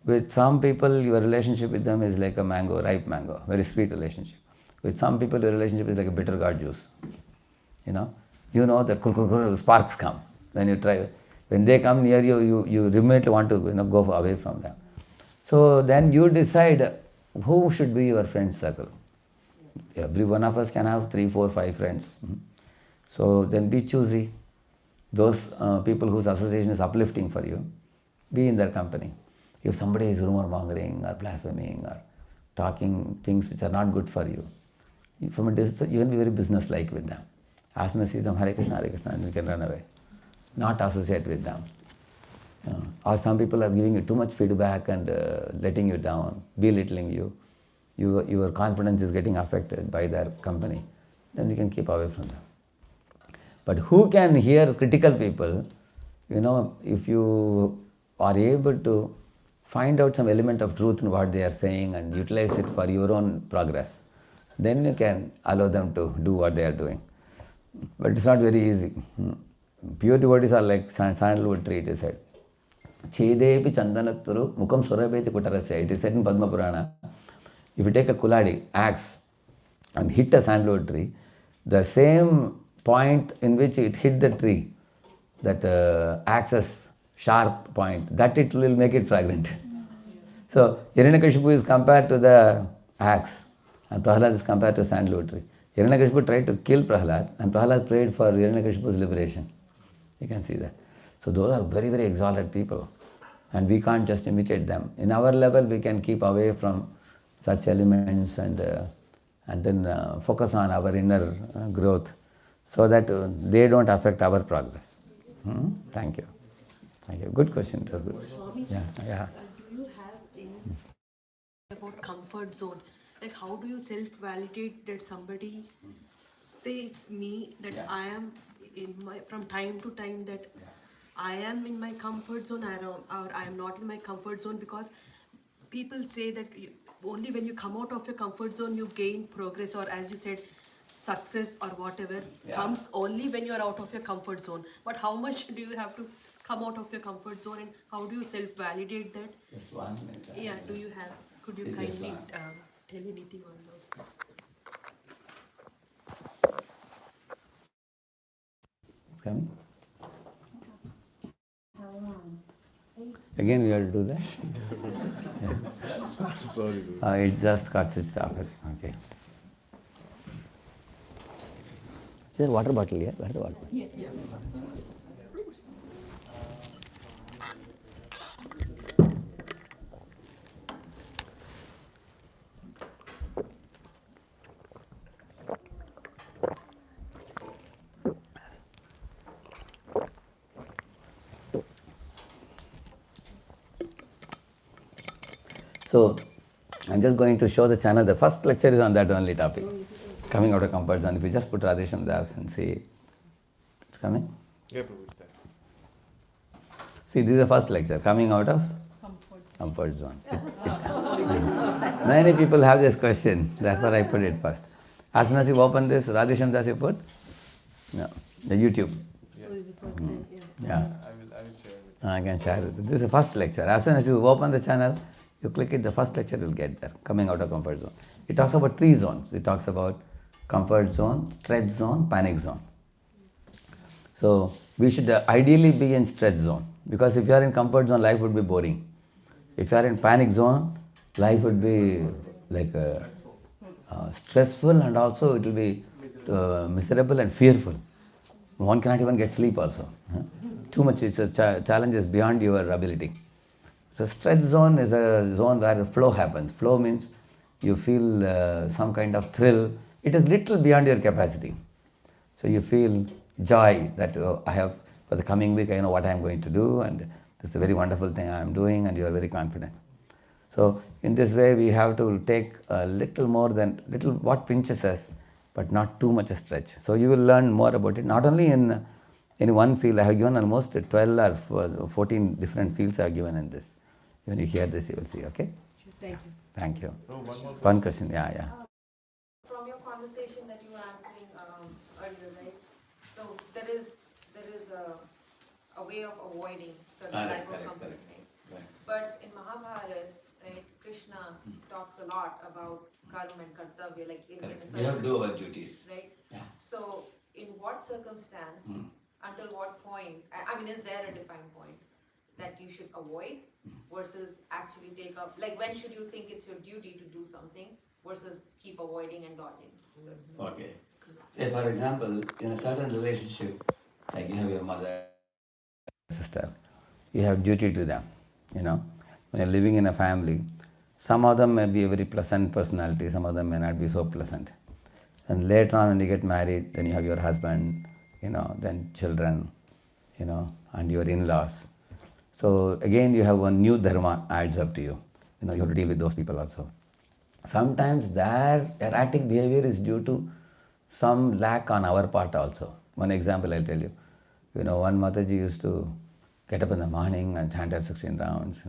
with some people your relationship with them is like a mango, ripe mango, very sweet relationship. With some people your relationship is like a bitter gourd juice. That sparks come when you try. When they come near you, you immediately want to go away from them. So then you decide who should be your friend circle. Every one of us can have 3, 4, 5 friends. So then be choosy. Those people whose association is uplifting for you, be in their company. If somebody is rumor mongering or blaspheming or talking things which are not good for you, from a distance you can be very business-like with them. As soon as you see them, Hare Krishna, and you can run away. Not associate with them. Or some people are giving you too much feedback and letting you down, belittling you. Your confidence is getting affected by their company. Then you can keep away from them. But who can hear critical people, if you are able to find out some element of truth in what they are saying and utilize it for your own progress, then you can allow them to do what they are doing. But it's not very easy. Pure devotees are like sandalwood tree, it is said. Chedepi chandanatturu mukam surabeti kutarasya. It is said in Padma Purana. If you take a kuladi, axe, and hit a sandalwood tree, the same point in which it hit the tree, that axe's sharp point, that it will make it fragrant. So Hiranyakashipu is compared to the axe and Prahlad is compared to a sandalwood tree. Hiranyakashipu tried to kill Prahlad and Prahlad prayed for Hiranyakashipu's liberation. You can see that. So those are very, very exalted people and we can't just imitate them. In our level we can keep away from such elements and then focus on our inner growth so that they don't affect our progress. Thank you. Thank you. Good question. It was good. Swami, Yeah. do you have any about comfort zone? Like how do you self-validate that somebody say it's me, that I am in my, from time to time that I am in my comfort zone or I am not in my comfort zone, because people say that only when you come out of your comfort zone you gain progress, or as you said, success or whatever comes only when you are out of your comfort zone. But how much do you have to come out of your comfort zone and how do you self-validate that? Just 1 minute. Yeah, do you have, could you kindly tell anything on those? Coming? How long? Again we have to do that? Sorry. It just got switched off. Okay. Is there water bottle here? Where's the water bottle? Yes. So, I'm just going to show the channel. The first lecture is on that only topic. Coming out of comfort zone. If you just put Radheshyam Das and see, it's coming. Yeah, Prabhu, it's there. See, this is the first lecture, coming out of comfort zone. Many people have this question, that's why I put it first. As soon as you open this, Radheshyam Das you put? No, the YouTube. Yeah. I will share it. I can share it. This is the first lecture. As soon as you open the channel, you click it, the first lecture will get there, coming out of comfort zone. It talks about 3 zones. It talks about comfort zone, stretch zone, panic zone. So we should ideally be in stretch zone, because if you are in comfort zone, life would be boring. If you are in panic zone, life would be like stressful, and also it will be miserable and fearful. One cannot even get sleep also. Too much, it's a challenge is beyond your ability. So stretch zone is a zone where flow happens. Flow means you feel some kind of thrill. It is little beyond your capacity. So you feel joy that I have, for the coming week, I know what I am going to do, and this is a very wonderful thing I am doing, and you are very confident. So in this way, we have to take a little more than, little what pinches us, but not too much a stretch. So you will learn more about it, not only in one field. I have given almost 12 or 14 different fields I have given in this. When you hear this, you will see, okay? Thank you. Thank you. So One question, yeah. From your conversation that you were answering earlier, right? So there is a way of avoiding certain type of company, right? But in Mahabharata, right, Krishna talks a lot about karma and kartavya, like in a certain We have to do our duties. right? Yeah. So in what circumstance, until what point, I mean, is there a defined point that you should avoid versus actually take up, like when should you think it's your duty to do something versus keep avoiding and dodging? Okay. Say for example, in a certain relationship, like you have your mother, sister, you have duty to them. When you're living in a family, some of them may be a very pleasant personality, some of them may not be so pleasant. And later on when you get married, then you have your husband, then children, and your in-laws. So again you have one new dharma adds up to you. You have to deal with those people also. Sometimes their erratic behavior is due to some lack on our part also. One example I'll tell you. One Mataji used to get up in the morning and chant her 16 rounds,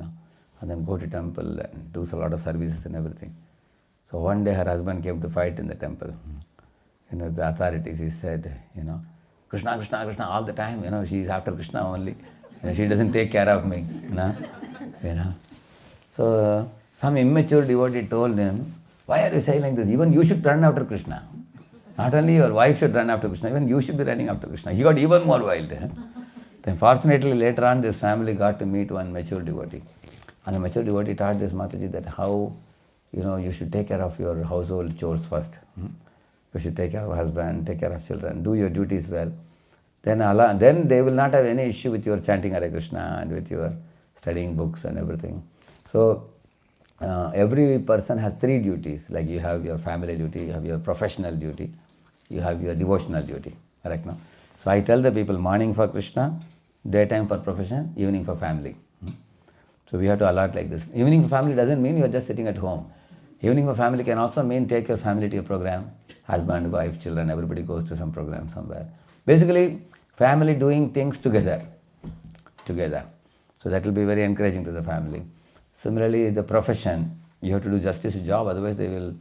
and then go to temple and do a lot of services and everything. So one day her husband came to fight in the temple. The authorities, he said, Krishna, Krishna, Krishna all the time, she is after Krishna only. She doesn't take care of me, So some immature devotee told him, why are you saying like this? Even you should run after Krishna. Not only your wife should run after Krishna, even you should be running after Krishna. He got even more wild. Then fortunately later on this family got to meet one mature devotee. And the mature devotee taught this Mataji that how, you should take care of your household chores first. You should take care of husband, take care of children, do your duties well. Then they will not have any issue with your chanting Hare Krishna and with your studying books and everything. So every person has 3 duties, like you have your family duty, you have your professional duty, you have your devotional duty, correct now? So I tell the people, morning for Krishna, daytime for profession, evening for family. So we have to allot like this. Evening for family doesn't mean you are just sitting at home. Evening for family can also mean take your family to a program, husband, wife, children, everybody goes to some program somewhere. Basically, family doing things together. So that will be very encouraging to the family. Similarly, the profession, you have to do justice to job, otherwise they will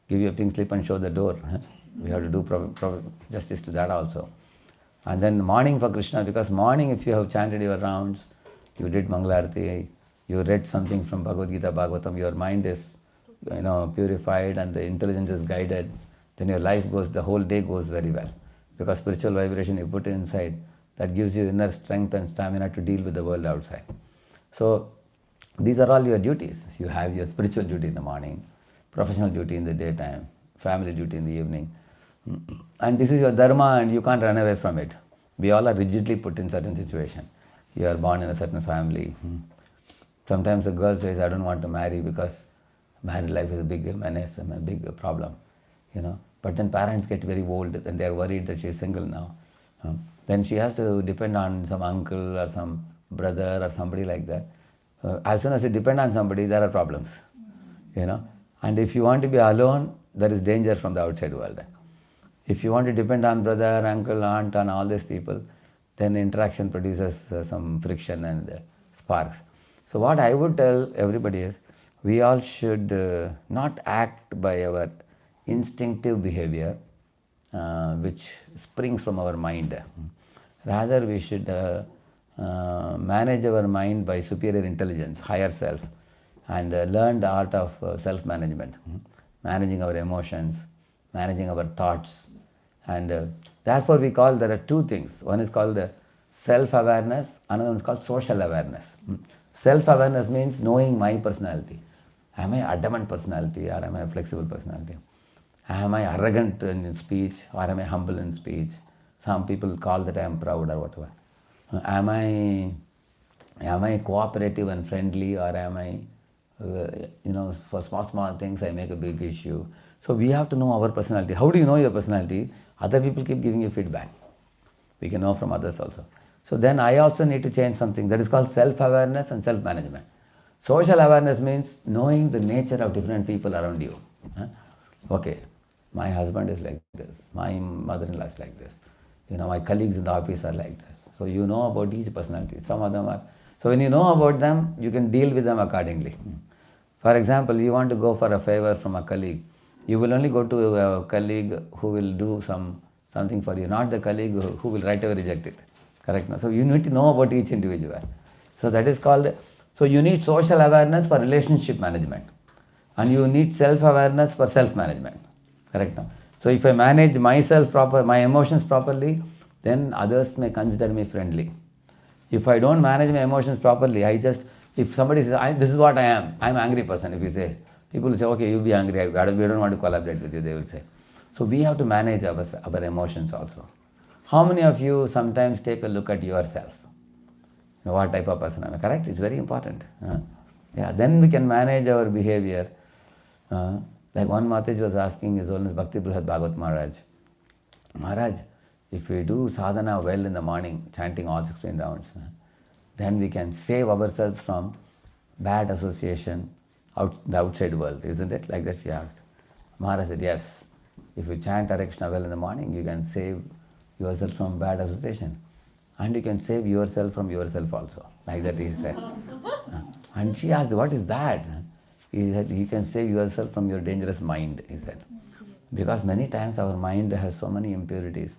give you a pink slip and show the door. We have to do justice to that also. And then morning for Krishna, because morning if you have chanted your rounds, you did Mangalarti, you read something from Bhagavad Gita, Bhagavatam, your mind is purified and the intelligence is guided, then your life goes, the whole day goes very well. Because spiritual vibration you put inside, that gives you inner strength and stamina to deal with the world outside. So these are all your duties. You have your spiritual duty in the morning, professional duty in the daytime, family duty in the evening. And this is your dharma and you can't run away from it. We all are rigidly put in certain situation. You are born in a certain family. Sometimes a girl says, I don't want to marry because married life is a big menace and a big problem. But then parents get very old and they are worried that she is single now. Then she has to depend on some uncle or some brother or somebody like that. As soon as you depend on somebody, there are problems. And if you want to be alone, there is danger from the outside world. If you want to depend on brother, uncle, aunt, and all these people, then interaction produces some friction and sparks. So what I would tell everybody is, we all should not act by our instinctive behavior, which springs from our mind. Rather, we should manage our mind by superior intelligence, higher self, and learn the art of self-management, managing our emotions, managing our thoughts, and Therefore, there are two things. One is called the self-awareness, another one is called social awareness. Self-awareness means knowing my personality. Am I adamant personality or am I a flexible personality? Am I arrogant in speech or am I humble in speech? Some people call that I am proud or whatever. Am I cooperative and friendly, or am I, for small things I make a big issue? So we have to know our personality. How do you know your personality? Other people keep giving you feedback. We can know from others also. So then I also need to change something that is called self-awareness and self-management. Social awareness means knowing the nature of different people around you. Okay, my husband is like this, my mother-in-law is like this, my colleagues in the office are like this. So you know about each personality. Some of them are. So when you know about them, you can deal with them accordingly. For example, you want to go for a favor from a colleague. You will only go to a colleague who will do something for you, not the colleague who will right away reject it. Correct? So you need to know about each individual. So that is called, so you need social awareness for relationship management. And you need self-awareness for self-management. Correct? So if I manage myself my emotions properly, then others may consider me friendly. If I don't manage my emotions properly, if somebody says, this is what I am, I'm an angry person, if you say, people will say, okay, you be angry, we don't want to collaborate with you, they will say. So we have to manage our emotions also. How many of you sometimes take a look at yourself? What type of person am I? Correct? It's very important. Then we can manage our behavior. Like one Mataji was asking His Holiness Bhakti Brihad Bhagavat Maharaj, if we do sadhana well in the morning, chanting all 16 rounds, then we can save ourselves from bad association the outside world, isn't it? Like that she asked. Maharaj said, yes. If you chant Hare Krishna well in the morning, you can save yourself from bad association. And you can save yourself from yourself also. Like that he said. And she asked, what is that? He said, you can save yourself from your dangerous mind, he said. Because many times our mind has so many impurities,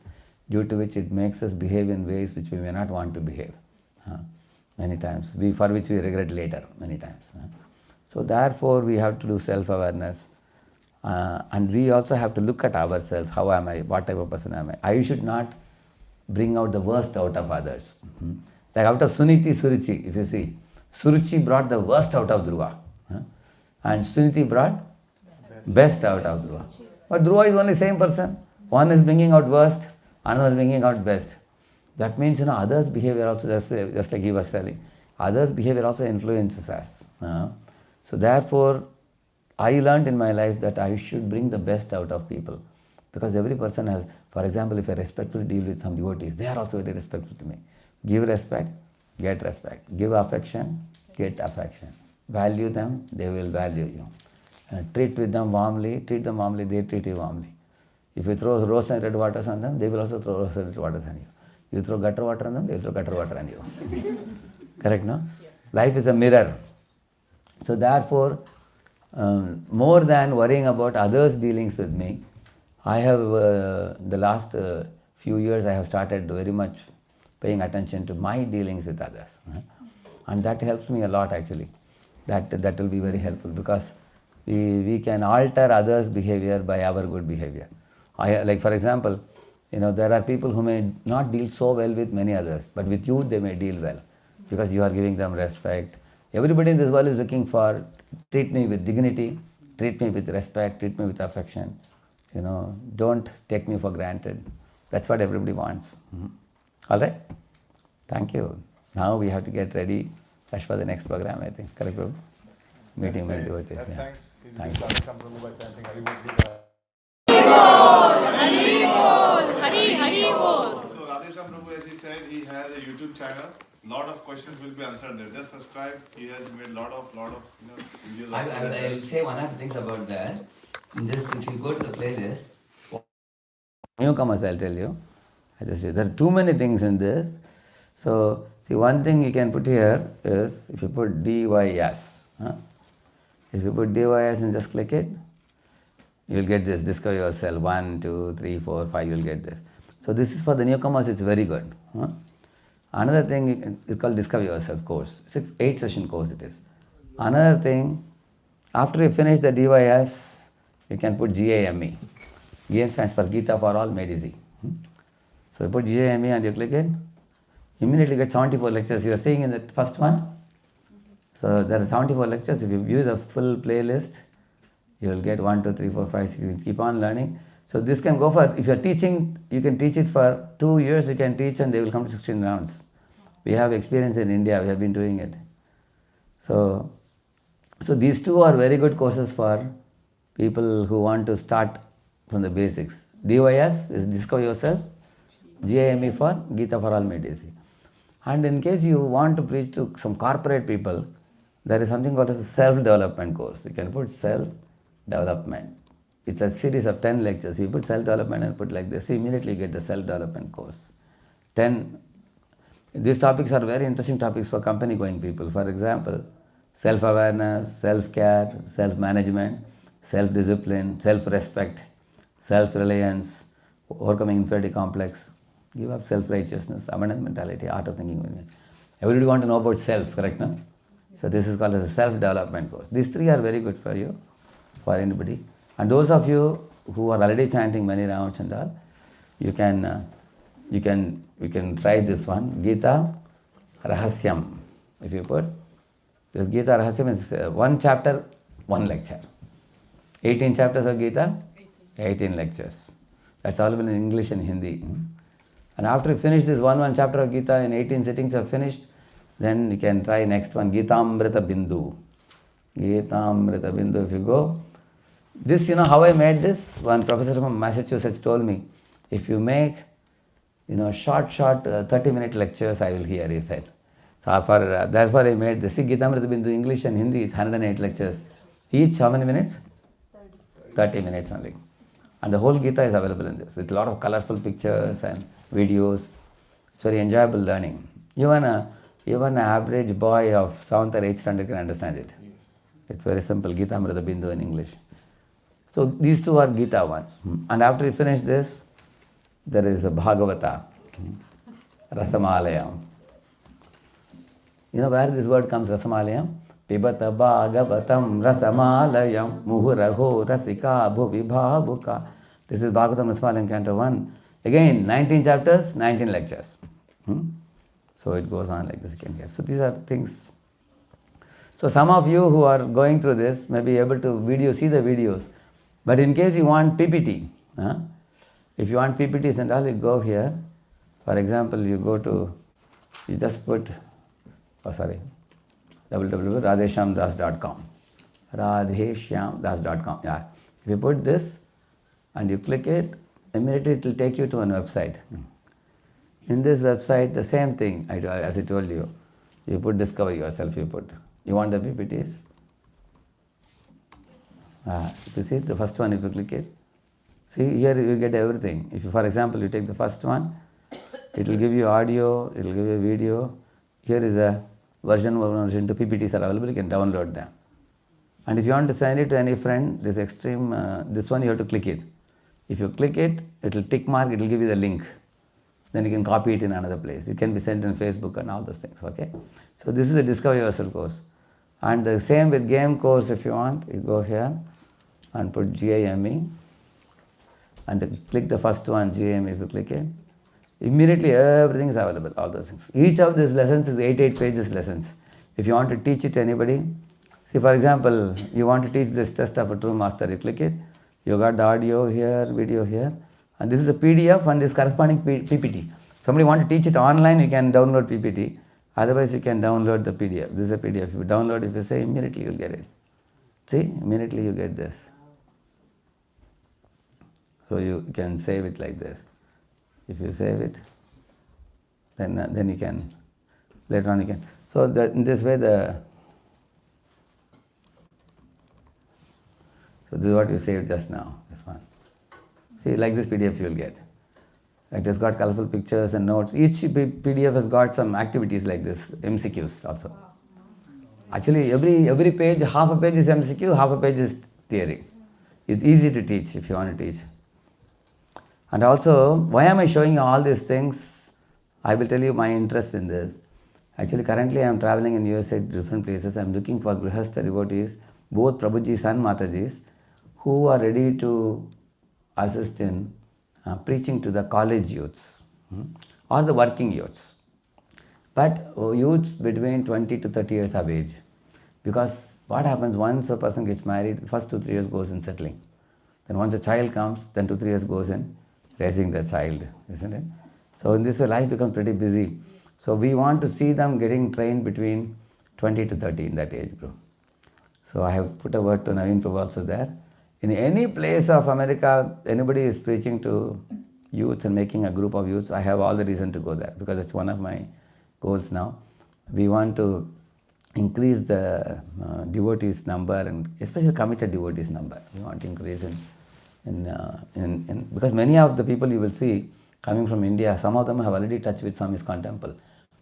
due to which it makes us behave in ways which we may not want to behave. Many times, for which we regret later, many times. So therefore, we have to do self-awareness. And we also have to look at ourselves. How am I? What type of person am I? I should not bring out the worst out of others. Like out of Suniti, Suruchi, if you see, Suruchi brought the worst out of Dhruva. And Suniti brought best out of Dhruva. But Dhruva is only same person. One is bringing out worst, another is bringing out best. That means, others' behavior also, just like he was telling, others' behavior also influences us. So therefore, I learned in my life that I should bring the best out of people. Because every person has, for example, if I respectfully deal with some devotees, they are also very respectful to me. Give respect, get respect. Give affection, get affection. Value them, they will value you. Treat them warmly, they treat you warmly. If you throw rose and red waters on them, they will also throw rose and red waters on you. You throw gutter water on them, they will throw gutter water on you. Correct, no? Yes. Life is a mirror. So therefore, more than worrying about others' dealings with me, I have, the last few years, I have started very much paying attention to my dealings with others. And that helps me a lot actually. That will be very helpful because we can alter others' behavior by our good behavior. Like for example, there are people who may not deal so well with many others, but with you they may deal well because you are giving them respect. Everybody in this world is looking for, treat me with dignity, treat me with respect, treat me with affection. Don't take me for granted. That's what everybody wants. All right? Thank you. Now we have to get ready. Rush for the next program, I think. Correct, Prabhu? Meeting will do it. Yeah. Thanks. Thank you. Prabhu by chanting Hari Bol. Hari Bol, Hari Bol. So Radheshyam Prabhu, as he said, he has a YouTube channel. Lot of questions will be answered there. Just subscribe. He has made lot of videos. I will say one of the things about that. If you go to the playlist, newcomers, I'll tell you. There are too many things in this. So, see, one thing you can put here is if you put DYS. If you put DYS and just click it, you will get this. Discover yourself. 1, 2, 3, 4, 5. You will get this. So this is for the newcomers. It's very good. Another thing is called Discover Yourself course. 8 session course it is. Another thing, after you finish the DYS, you can put GAME. GAME stands for Gita for All, Made Easy. So you put GAME and you click it, immediately get 74 lectures. You are seeing in the first one. So there are 74 lectures. If you view the full playlist, you will get 1, 2, 3, 4, 5, 6. You keep on learning. So this can go for, if you are teaching, you can teach it for 2 years, you can teach and they will come to 16 rounds. We have experience in India, we have been doing it. So these two are very good courses for people who want to start from the basics. DYS is Discover Yourself, GAME for Gita for All Made Easy. And in case you want to preach to some corporate people, there is something called as a self-development course. You can put self-development. It's a series of 10 lectures. You put self-development and put like this, you immediately get the self-development course. 10. These topics are very interesting topics for company-going people. For example, self-awareness, self-care, self-management, self-discipline, self-respect, self-reliance, overcoming inferiority complex, give up self-righteousness, abundant mentality, art of thinking. Everybody want to know about self, correct? No? So this is called as a self-development course. These three are very good for you, for anybody. And those of you who are already chanting many rounds and all, you can try this one, Gita Radheshyam. If you put this Gita Radheshyam is one chapter, one lecture. 18 chapters of Gita, 18 lectures. That's available in English and Hindi. And after you finish this one chapter of Gita in 18 sittings are finished, then you can try next one, Gitamrita Bindu. Gitamrita Bindu, if you go. This, how I made this? One professor from Massachusetts told me, if you make, short 30-minute lectures, I will hear, he said. So therefore I made this. See, Gitamrita Bindu, English and Hindi, it's 108 lectures. Each how many minutes? 30 minutes only. And the whole Gita is available in this, with a lot of colorful pictures and videos. It's very enjoyable learning. Even an average boy of 7th or 8th standard can understand it. Yes. It's very simple, Gitamrita Bindu in English. So these two are Gita ones. And after you finish this, there is a Bhagavata, Rasamalayam. You know where this word comes, Rasamalayam? Pibata Bhagavatam Rasamalayam Muhuraho Rasika Bhuvi Bhavuka. This is Bhagavatam Rasamalayam Canto 1. Again, 19 chapters, 19 lectures. So it goes on like this, you can hear. So these are things. So some of you who are going through this may be able to see the videos. But in case you want PPT, if you want PPTs and all, you go here. For example, you just put, www.radheshyamdas.com. Radheshyamdas.com. Yeah. If you put this and you click it, immediately it will take you to one website. In this website, the same thing, as I told you. You put Discover Yourself, you want the PPTs? If you see the first one, if you click it, see here you get everything. If you, for example, you take the first one, it will give you audio, it will give you video. Here is a version 1, version 2 PPTs are available, you can download them. And if you want to send it to any friend, this one you have to click it. If you click it, it will tick mark, it will give you the link. Then you can copy it in another place. It can be sent in Facebook and all those things, okay? So this is the Discover Yourself course. And the same with game course, if you want, you go here and put GAME and click the first one, GAME, if you click it. Immediately everything is available, all those things. Each of these lessons is 8 pages lessons. If you want to teach it to anybody, see for example, you want to teach this test of a true master, you click it, you got the audio here, video here, and this is a PDF and this corresponding PPT. If somebody want to teach it online, you can download PPT, otherwise you can download the PDF. This is a PDF, if you download, if you say, immediately you will get it. See, immediately you get this. So you can save it like this. If you save it, then you can, later on you can. So in this way so this is what you saved just now, this one. See, like this PDF you will get. It has got colorful pictures and notes. Each PDF has got some activities like this, MCQs also. Actually, every page, half a page is MCQ, half a page is theory. It's easy to teach if you want to teach. And also, why am I showing you all these things? I will tell you my interest in this. Actually, currently I am traveling in USA to different places. I am looking for Grihastha devotees, both Prabhuji's and Mataji's, who are ready to assist in preaching to the college youths. or the working youths. But youths between 20 to 30 years of age. Because what happens once a person gets married, the first 2-3 years goes in settling. Then once a child comes, then 2-3 years goes in raising the child, isn't it? So in this way, life becomes pretty busy. So we want to see them getting trained between 20 to 30 in that age group. So I have put a word to Naveen Prabhu also there. In any place of America, anybody is preaching to youths and making a group of youths, I have all the reason to go there because it's one of my goals now. We want to increase the devotees number and especially committed devotees number. We want to increase in because many of the people you will see coming from India, some of them have already touched with some ISKCON temple.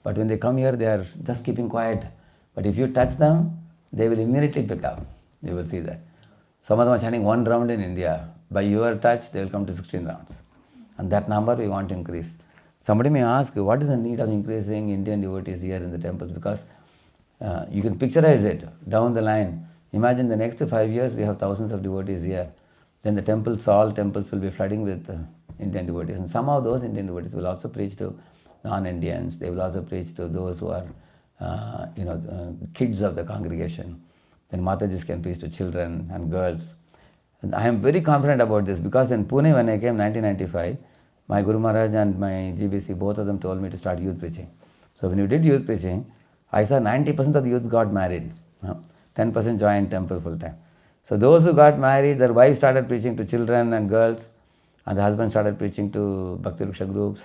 But when they come here, they are just keeping quiet. But if you touch them, they will immediately pick up. You will see that. Some of them are chanting 1 round in India. By your touch, they will come to 16 rounds. And that number we want to increase. Somebody may ask, what is the need of increasing Indian devotees here in the temples? Because you can picturize it down the line. Imagine the next 5 years we have thousands of devotees here. Then the temples, all temples will be flooding with Indian devotees. And some of those Indian devotees will also preach to non-Indians. They will also preach to those who are kids of the congregation. Then Matajis can preach to children and girls. And I am very confident about this because in Pune when I came in 1995, my Guru Maharaj and my GBC, both of them told me to start youth preaching. So when you did youth preaching, I saw 90% of the youth got married. 10% joined temple full time. So those who got married, their wives started preaching to children and girls, and the husband started preaching to Bhakti Vriksha groups.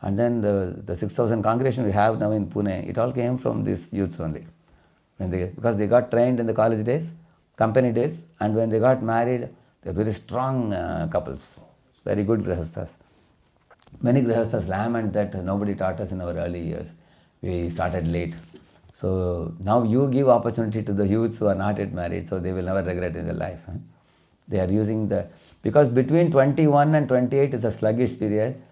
And then the 6,000 congregation we have now in Pune, it all came from these youths only. Because they got trained in the college days, company days, and when they got married, they were very strong couples, very good grihasthas. Many grihasthas lament that nobody taught us in our early years. We started late. So now you give opportunity to the youths who are not yet married, so they will never regret in their life. They are using because between 21 and 28 is a sluggish period.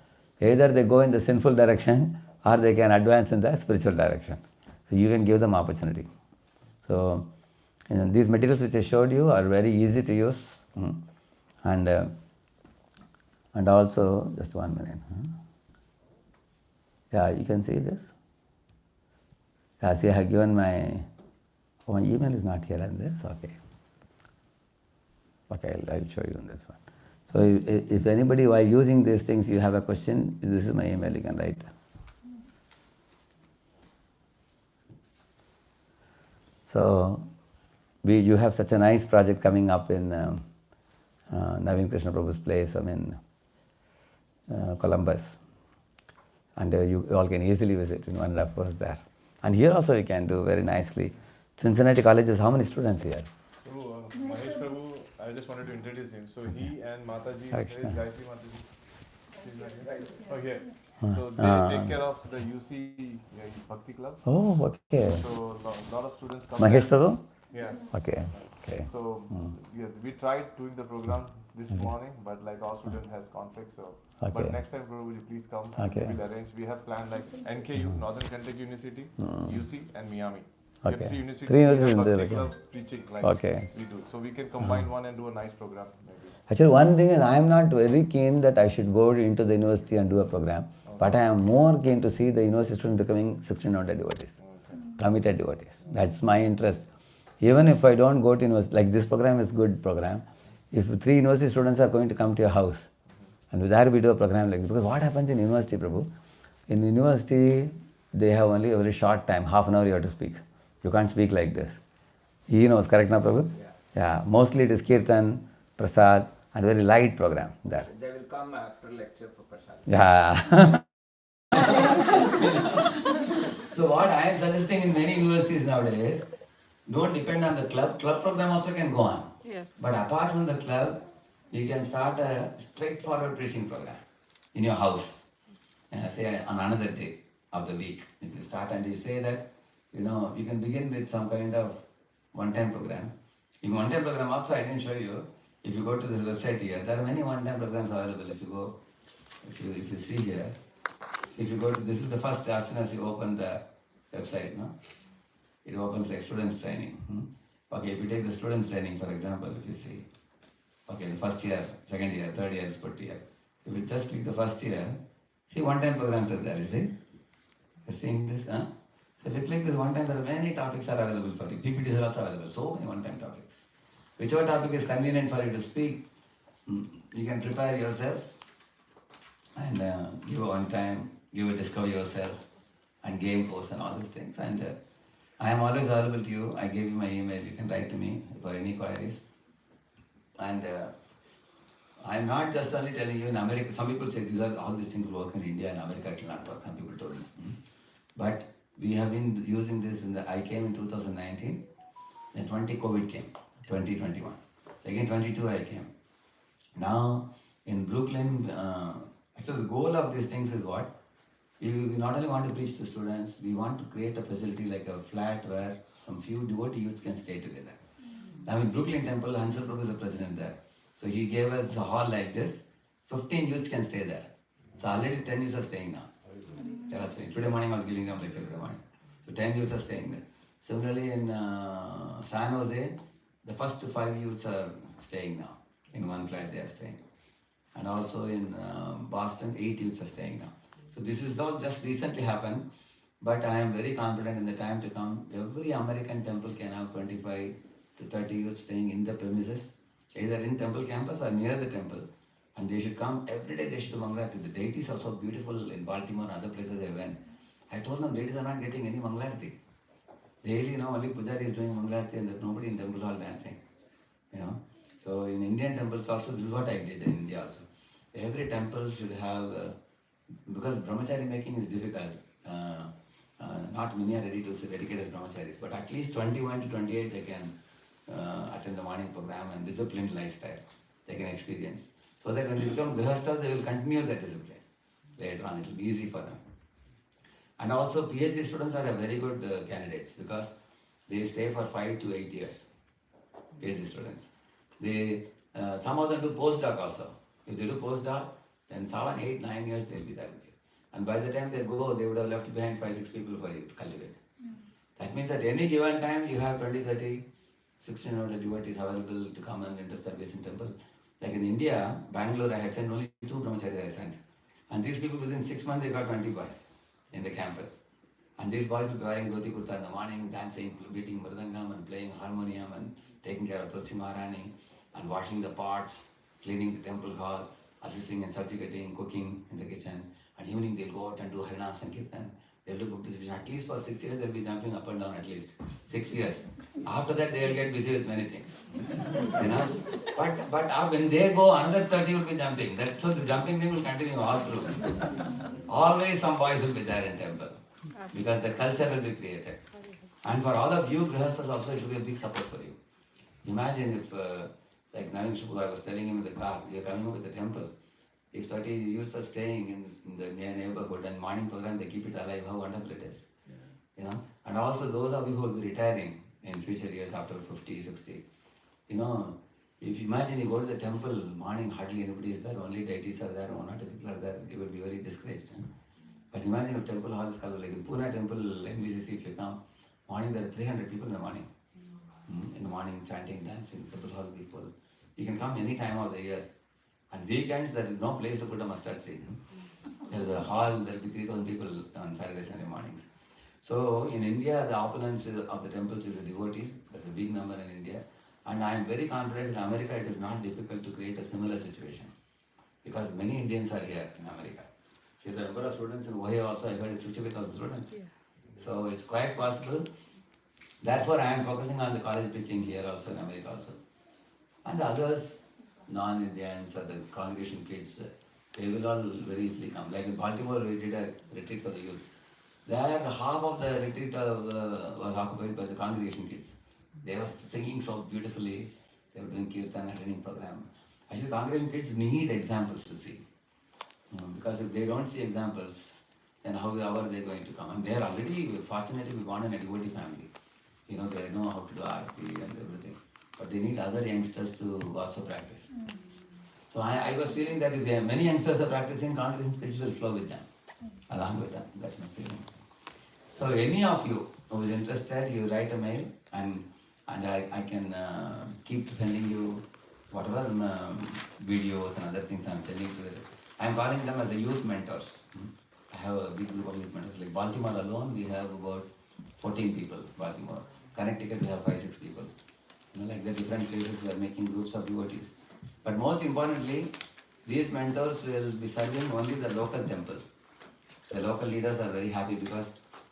Either they go in the sinful direction or they can advance in the spiritual direction. So you can give them opportunity. So these materials which I showed you are very easy to use. And also, just 1 minute. Yeah, you can see this. Yeah, see I have given my email is not here on this, okay. Okay, I'll show you on this one. So if anybody while using these things you have a question, this is my email, you can write. So you have such a nice project coming up in Naveen Krishna Prabhu's place, Columbus. And you all can easily visit in 1.5 hours there. And here also you can do very nicely. Cincinnati colleges, how many students here? So, Mahesh Prabhu, I just wanted to introduce him. So he and Mataji, where is Gayatri Mataji? She's not here. Oh, here. So they take care of the UC Bhakti Club. Oh, okay. So a lot of students come. Mahesh Prabhu? Yeah. Okay. So we tried doing the program this morning, but like our student has conflict, so. Okay. But next time, Prabhu, will you please come? Okay. We'll arrange. We have planned like NKU, Northern Kentucky University, UC, and Miami. We have Okay. 3 universities. Three We have universities Bhakti there, Club okay. preaching like Okay. we do. So we can combine one and do a nice program maybe. Actually, one thing is I am not very keen that I should go into the university and do a program, but I am more keen to see the university students becoming 1600 devotees, committed devotees. That's my interest. Even if I don't go to university, like this program is good program. If 3 university students are going to come to your house, and there we do a program like this, because what happens in university, Prabhu? In university, they have only a very short time, half an hour you have to speak. You can't speak like this. He knows, correct now, Prabhu? Yeah. Mostly it is Kirtan, Prasad, and very light program there. They will come after lecture for Prasad. Yeah. So what I am suggesting in many universities nowadays, don't depend on the club. Club program also can go on. Yes. But apart from the club, you can start a straightforward preaching program in your house. Say on another day of the week. If you start and you say that, you can begin with some kind of one-time program. In one-time program also I can show you. If you go to this website here, there are many one-time programs available. If you see here, if you go to, this is the first, as soon as you open the website, no? It opens like students training. Okay, if you take the students training, for example, if you see, okay, the first year, second year, third year is put here. If you just click the first year, See, one-time programs are there, you see? You're seeing this, huh? So if you click this one-time, there are many topics are available for you. PPTs are also available, so many one-time topics. Whichever topic is convenient for you to speak, you can prepare yourself and give a one-time, give a discover yourself and game course and all these things. And I am always available to you. I gave you my email. You can write to me for any queries. And I'm not just only telling you in America. Some people say all these things will work in India and America it will not work. Some people told me. But we have been using this I came in 2019. Then COVID came, 2021. So again 22 I came. Now in Brooklyn, actually the goal of these things is what? We not only want to preach to students, we want to create a facility like a flat where some few devotee youths can stay together. Now in Brooklyn Temple, HG Prabhu is the president there. So he gave us a hall like this, 15 youths can stay there. So already 10 youths are staying now. They are staying. Today morning I was giving them lecture today morning. So 10 youths are staying there. Similarly in San Jose, the first 5 youths are staying now. In one flat they are staying. And also in Boston, 8 youths are staying now. So this is all just recently happened, but I am very confident in the time to come, every American temple can have 25 to 30 youths staying in the premises, either in temple campus or near the temple. And they should come every day, they should do Mangalarati. The deities are so beautiful in Baltimore and other places I went. I told them deities are not getting any Mangalarati. Daily, only Pujari is doing Mangalarati and there's nobody in temple hall dancing. So in Indian temples also, this is what I did in India also. Every temple should have, because brahmachari making is difficult. Not many are ready to dedicate as brahmacharis, but at least 21 to 28 they can attend the morning program and disciplined lifestyle they can experience. So that when they become grihasthas, they will continue that discipline. Later on, it will be easy for them. And also PhD students are a very good candidates because they stay for 5 to 8 years. PhD students. Some of them do postdoc also. If they do postdoc, then 7, 8, 9 years they'll be there with you. And by the time they go, they would have left behind 5, 6 people for you to cultivate. That means at any given time you have 20, 30, 1600 devotees available to come and enter service in temple. Like in India, Bangalore, I had sent only 2 brahmacharis I sent. And these people within 6 months they got 20 boys in the campus. And these boys will be wearing dhoti kurta in the morning, dancing, beating mridangam and playing harmonium and taking care of Tulsi Maharani and washing the pots, cleaning the temple hall, assisting and subjugating, cooking in the kitchen. And evening they'll go out and do Harinam Sankirtan. They'll do book distribution. At least for 6 years they'll be jumping up and down at least. 6 years. After that they'll get busy with many things. But when they go, another 30 will be jumping. So the jumping thing will continue all through. Always some boys will be there in temple. Because the culture will be created. And for all of you, grihasthas also, it will be a big support for you. Imagine if, like Navin Shukla, I was telling him in the car, we are coming up with the temple. If 30 youths are staying in the near neighborhood and morning program, they keep it alive, how wonderful it is. And also those of you who will be retiring in future years after 50, 60. If you imagine you go to the temple, morning hardly anybody is there, only deities are there, 1 or 2 people are there, you will be very discouraged. But imagine if temple hall is called like in Pune temple, NVCC, if you come, morning there are 300 people in the morning. In the morning, chanting, dancing, temple hall people. You can come any time of the year. And weekends, there is no place to put a mustard seed. There is a hall, there will be 3,000 people on Saturday, Sunday mornings. So in India, the opulence of the temples is the devotees. That's a big number in India. And I am very confident in America, it is not difficult to create a similar situation. Because many Indians are here in America. See, the number of students in Ohio also, I heard it's 65,000 students. Yeah. So it's quite possible. Therefore, I am focusing on the college teaching here also in America also. And the others, non-Indians or the congregation kids, they will all very easily come. Like in Baltimore, we did a retreat for the youth. There, half of the retreat was occupied by the congregation kids. They were singing so beautifully. They were doing kirtan, attending program. Actually, congregation kids need examples to see. Because if they don't see examples, then how are they going to come? And they are already, fortunately, we born in a devotee family. They know how to do arti and everything. But they need other youngsters to also practice. So I was feeling that if there are many youngsters are practicing, congregation kids will flow with them, along with them. That's my feeling. So any of you who is interested, you write a mail and I can keep sending you whatever videos and other things I'm telling to I'm calling them as a youth mentors. I have a big group of youth mentors. Like Baltimore alone, we have about 14 people. Baltimore. Connecticut, we have 5-6 people. Like the different places, we are making groups of devotees. But most importantly, these mentors will be serving only the local temple. The local leaders are very happy because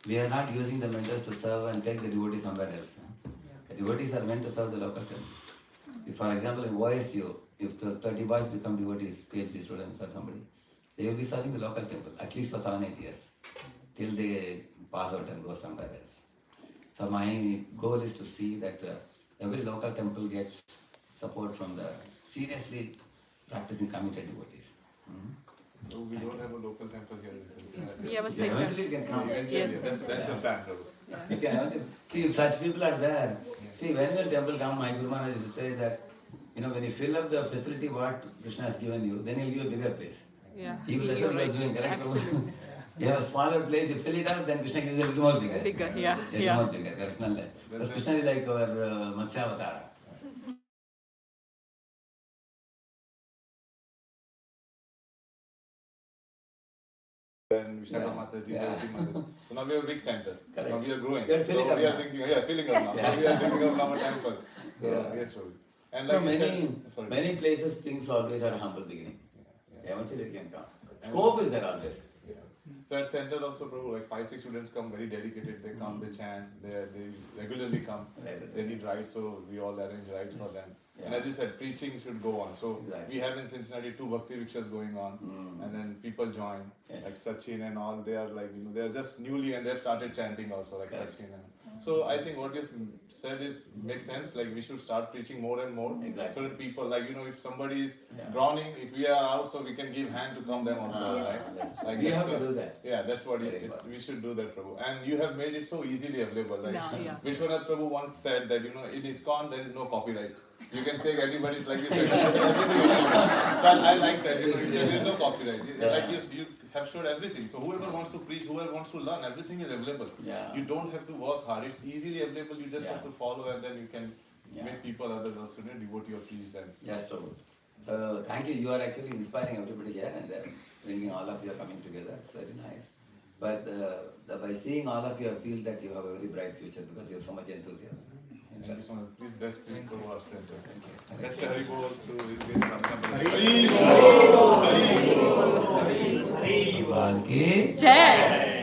we are not using the mentors to serve and take the devotees somewhere else. The devotees are meant to serve the local temple. If, for example, in OSU, if the 30 boys become devotees, PhD students or somebody, they will be serving the local temple at least for 7-8 years till they pass out and go somewhere else. So my goal is to see that every local temple gets support from the seriously practicing committed devotees. No, we don't have a local temple here in Cincinnati. We have a Yeah, center. eventually it can come. Eventually, Yes. that's the plan, Prabhu. You can eventually- See, if such people are there, see, when your temple come, my Guru Maharaj used to say that, when you fill up the facility what Krishna has given you, then he'll give you a bigger place. Yeah. He will You're what he was doing, correct? Prabhu? Absolutely. You have a smaller place, you fill it up, then Krishna gives you a little more bigger. Bigger, yeah, Little yeah. more bigger, correct? Because Krishna is like our Matsya Avatara. Then Vishaka Yeah. Mataji, Yeah. Devati Mataji. So now we have a big center. Correct. Now we are growing. We are filling so up we are now. thinking, filling up now. Yeah. So we are thinking of now a temple. So Yeah. yes, Prabhu. And So like you many, said, sorry. many places things always are a humble beginning. Eventually it can come. Scope is there always. Yeah. So at center also, Prabhu, like 5-6 students come very dedicated. They come, they chant, they regularly come. Regularly. They need rides, so we all arrange rides for them. And Yeah. as you said, preaching should go on. So Exactly. we have in Cincinnati 2 Bhakti Vikshas going on, and then people join, Yes. like Sachin and all. They are like, they are just newly and they've started chanting also, like Correct. Sachin. So I think what you said is makes sense. Like we should start preaching more and more, Exactly. so that people, like if somebody is Yeah. drowning, if we are out, so we can give hand to come them also, right? Like We that's have to the- do that. Yeah, that's what Very important. we should do that, Prabhu. And you have made it so easily available. Like Yeah, yeah. Vishwanath Prabhu once said that in ISKCON there is no copyright. You can take everybody's, like you said. But I like that. There is no copyright. Like you have showed everything. So whoever wants to preach, whoever wants to learn, everything is available. Yeah. You don't have to work hard. It's easily available. You just Yeah. have to follow, and then you can Yeah. make people others also devotee or preach them. Yes, Prabhu. So thank you. You are actually inspiring everybody here and bringing all of you are coming together. It's very nice. But by seeing all of you, I feel that you have a very bright future because you have so much enthusiasm. Thank you so much. Please bless Prabhu our center. Thank you. Let's Hari Bol to his grace. Hari Bol ki Jai.